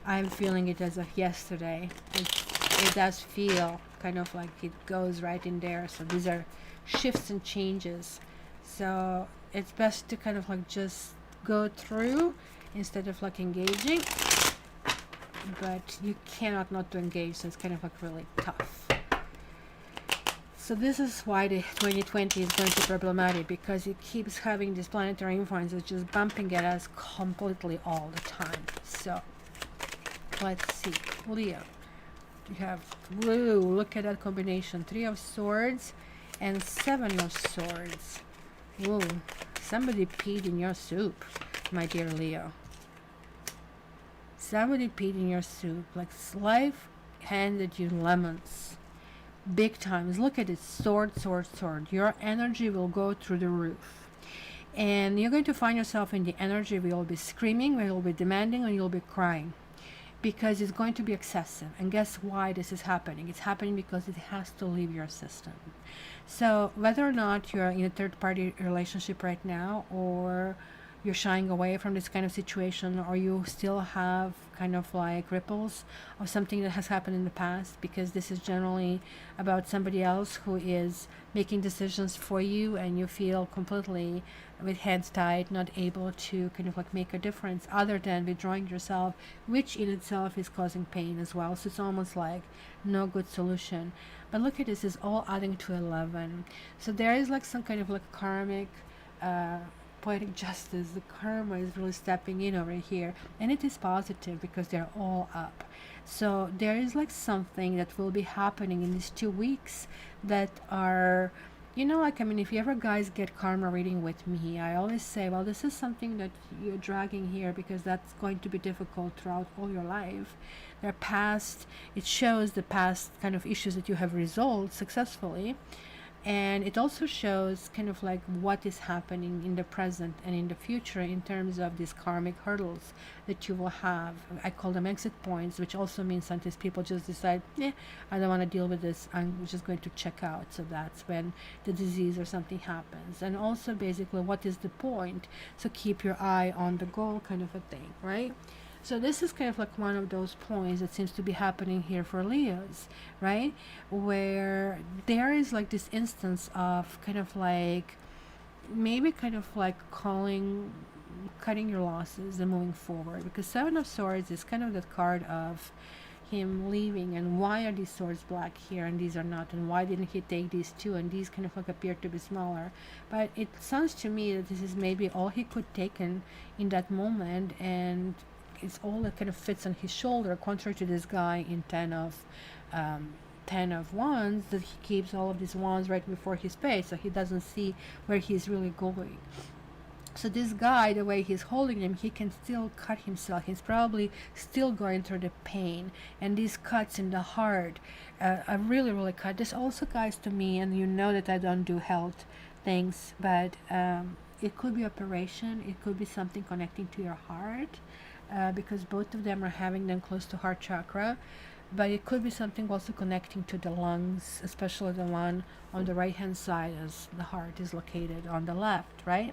I'm feeling it as of yesterday. It does feel kind of like it goes right in there. So these are shifts and changes. So it's best to kind of like just go through instead of like engaging. But you cannot not to engage, so it's kind of like really tough. So this is why the 2020 is going to be problematic, because it keeps having these planetary influences just bumping at us completely all the time. So let's see, Leo. You have, whoa, look at that combination. 3 of Swords and 7 of Swords. Whoa, somebody peed in your soup, my dear Leo. Somebody peed in your soup. Like life handed you lemons. Big times. Look at it. Sword, sword, sword. Your energy will go through the roof. And you're going to find yourself in the energy where you'll be screaming, where you'll be demanding, and you'll be crying. Because it's going to be excessive. And guess why this is happening? It's happening because it has to leave your system. So whether or not you're in a third-party relationship right now, or you're shying away from this kind of situation, or you still have kind of like ripples of something that has happened in the past, because this is generally about somebody else who is making decisions for you, and you feel completely with hands tied, not able to kind of like make a difference other than withdrawing yourself, which in itself is causing pain as well. So it's almost like no good solution. But look at this, is all adding to 11. So there is like some kind of like karmic poetic justice. The karma is really stepping in over here, and it is positive because they're all up. So there is like something that will be happening in these 2 weeks that are, you know, like, I mean, if you ever guys get karma reading with me, I always say, well, this is something that you're dragging here because that's going to be difficult throughout all your life. Their past, it shows the past kind of issues that you have resolved successfully. And it also shows kind of like what is happening in the present and in the future in terms of these karmic hurdles that you will have. I call them exit points, which also means sometimes people just decide, I don't want to deal with this, I'm just going to check out. So that's when the disease or something happens. And also basically, what is the point? So keep your eye on the goal, kind of a thing, right? So this is kind of like one of those points that seems to be happening here for Leos, right? Where there is like this instance of kind of like, maybe kind of like cutting your losses and moving forward. Because 7 of Swords is kind of that card of him leaving, and why are these swords black here and these are not, and why didn't he take these 2, and these kind of like appear to be smaller. But it sounds to me that this is maybe all he could take in that moment, and it's all that kind of fits on his shoulder, contrary to this guy in 10 of wands, that he keeps all of these wands right before his face, so he doesn't see where he's really going. So this guy, the way he's holding him, he can still cut himself. He's probably still going through the pain, and these cuts in the heart are really, really cut. This also, guys, to me, and you know that I don't do health things, but it could be operation, it could be something connecting to your heart, because both of them are having them close to heart chakra. But it could be something also connecting to the lungs, especially the one on the right hand side, as the heart is located on the left, right?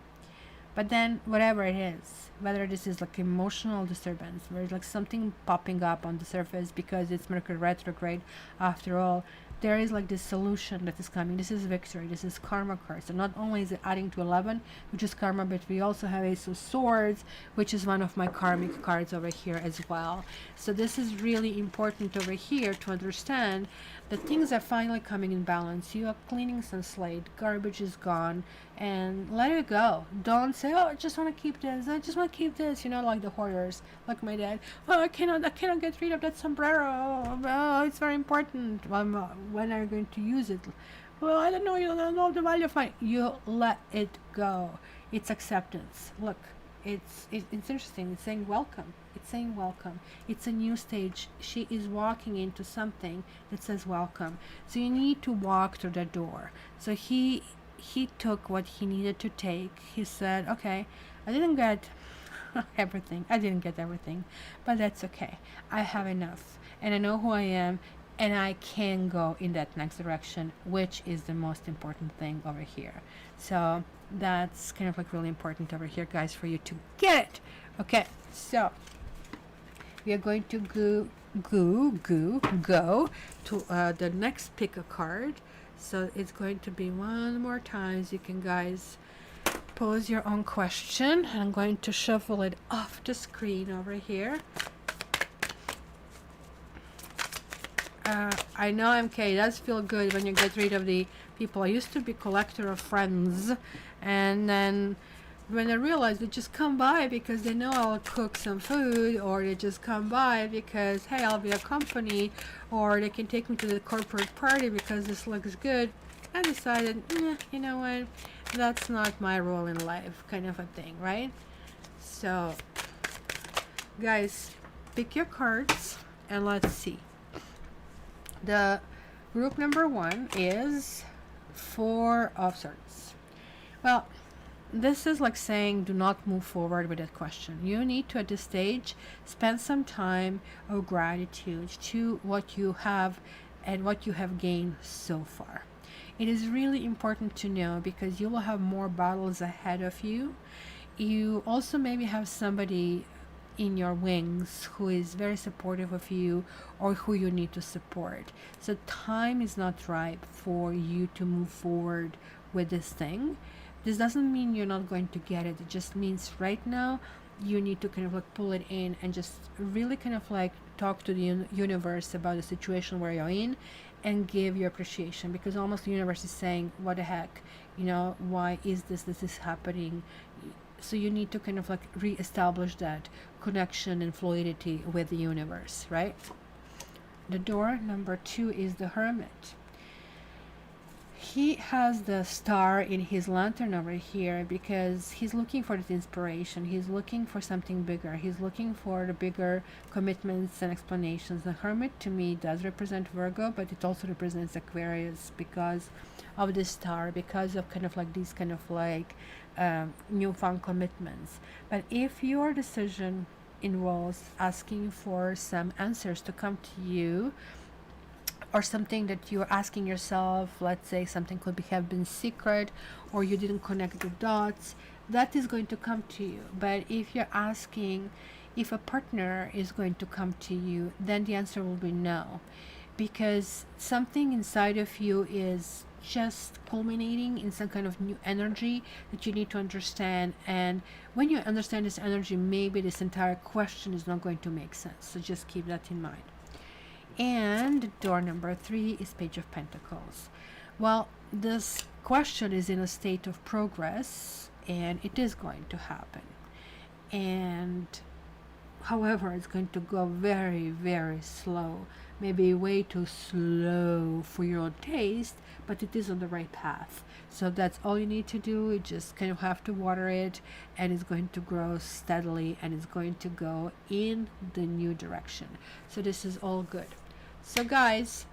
But then whatever it is, whether this is like emotional disturbance, where it's like something popping up on the surface because it's Mercury retrograde, after all, there is like this solution that is coming. This is victory. This is karma card. So not only is it adding to 11, which is karma, but we also have Ace of Swords, which is one of my karmic cards over here as well. So this is really important over here to understand that things are finally coming in balance. You are cleaning some slate, garbage is gone, and let it go. Don't say, oh, I just want to keep this, I just want to keep this, you know, like the hoarders, like my dad. Oh, I cannot get rid of that sombrero. Oh, it's very important. When are you going to use it? Well, I don't know, you don't know the value of it. You let it go. It's acceptance. Look, it's interesting. It's saying welcome. It's saying welcome. It's a new stage. She is walking into something that says welcome. So you need to walk through the door. So he took what he needed to take. He said, okay, I didn't get everything. I didn't get everything, but that's okay. I have enough, and I know who I am, and I can go in that next direction, which is the most important thing over here. So that's kind of like really important over here, guys, for you to get it. Okay, so we are going to go to the next pick a card. So it's going to be one more time, so you can, guys, pose your own question. I'm going to shuffle it off the screen over here. I know, MK, it does feel good when you get rid of the people. I used to be collector of friends, and then when I realized they just come by because they know I'll cook some food, or they just come by because, hey, I'll be a company, or they can take me to the corporate party because this looks good, I decided, you know what, that's not my role in life, kind of a thing, right? So, guys, pick your cards and let's see. The group number 1 is 4 of Swords. Well, this is like saying do not move forward with that question. You need to, at this stage, spend some time of gratitude to what you have and what you have gained so far. It is really important to know because you will have more battles ahead of you. You also maybe have somebody in your wings who is very supportive of you or who you need to support. So time is not ripe for you to move forward with this thing. This doesn't mean you're not going to get it. It just means right now you need to kind of like pull it in and just really kind of like talk to the universe about the situation where you're in and give your appreciation, because almost the universe is saying, what the heck, you know, why is this is happening? So you need to kind of like re-establish that connection and fluidity with the universe, right? The door number 2 is the Hermit. He has the star in his lantern over here because he's looking for this inspiration. He's looking for something bigger. He's looking for the bigger commitments and explanations. The Hermit to me does represent Virgo, but it also represents Aquarius because of the star, because of kind of like these kind of like newfound commitments. But if your decision involves asking for some answers to come to you, or something that you're asking yourself, let's say something could have been secret or you didn't connect the dots, that is going to come to you. But if you're asking if a partner is going to come to you, then the answer will be no, because something inside of you is just culminating in some kind of new energy that you need to understand. And when you understand this energy, maybe this entire question is not going to make sense. So just keep that in mind. And door number 3 is Page of Pentacles. Well, this question is in a state of progress and it is going to happen. And however, it's going to go very, very slow, maybe way too slow for your own taste, but it is on the right path. So that's all you need to do. You just kind of have to water it, and it's going to grow steadily, and it's going to go in the new direction. So this is all good. So guys,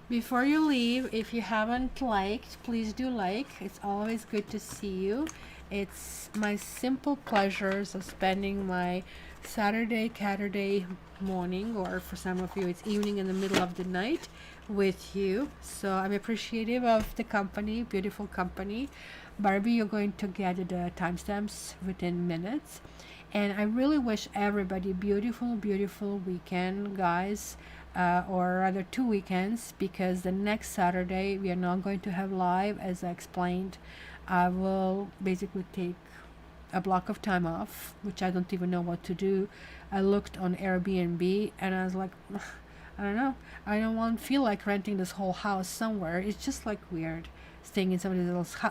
before you leave, if you haven't liked, please do like. It's always good to see you. It's my simple pleasures of spending my Saturday, Caturday morning, or for some of you it's evening in the middle of the night with you. So I'm appreciative of the company, beautiful company. Barbie, you're going to get the timestamps within minutes. And I really wish everybody beautiful, beautiful weekend, guys. Or rather 2 weekends, because the next Saturday we are not going to have live, as I explained. I will basically take a block of time off, which I don't even know what to do. I looked on Airbnb and I was like, I don't know, I don't feel like renting this whole house somewhere. It's just like weird staying in somebody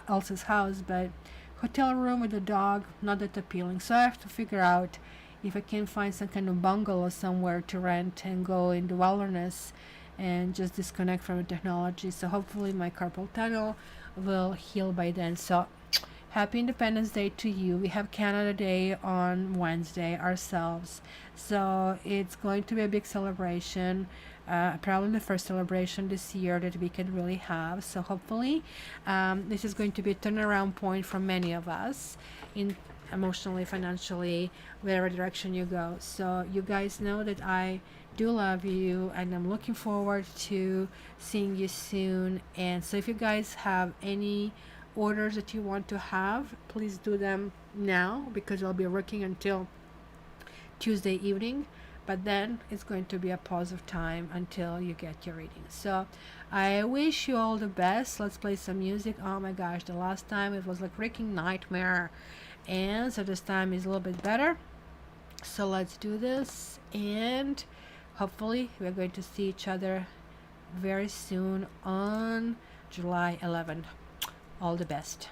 else's house, but hotel room with a dog, not that appealing. So I have to figure out if I can find some kind of bungalow somewhere to rent and go in the wilderness and just disconnect from the technology. So hopefully my carpal tunnel will heal by then. So happy Independence Day to you. We have Canada Day on Wednesday ourselves. So it's going to be a big celebration. Probably the first celebration this year that we can really have. So hopefully this is going to be a turnaround point for many of us in emotionally, financially, whatever direction you go. So you guys know that I do love you and I'm looking forward to seeing you soon. And so if you guys have any orders that you want to have, please do them now, because I'll be working until Tuesday evening, but then it's going to be a pause of time until you get your reading. So I wish you all the best. Let's play some music. Oh my gosh, the last time it was like freaking nightmare, and so this time is a little bit better. So let's do this, and hopefully we're going to see each other very soon on July 11th. All the best.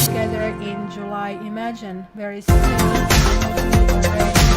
Together in July. Imagine very soon we'll be already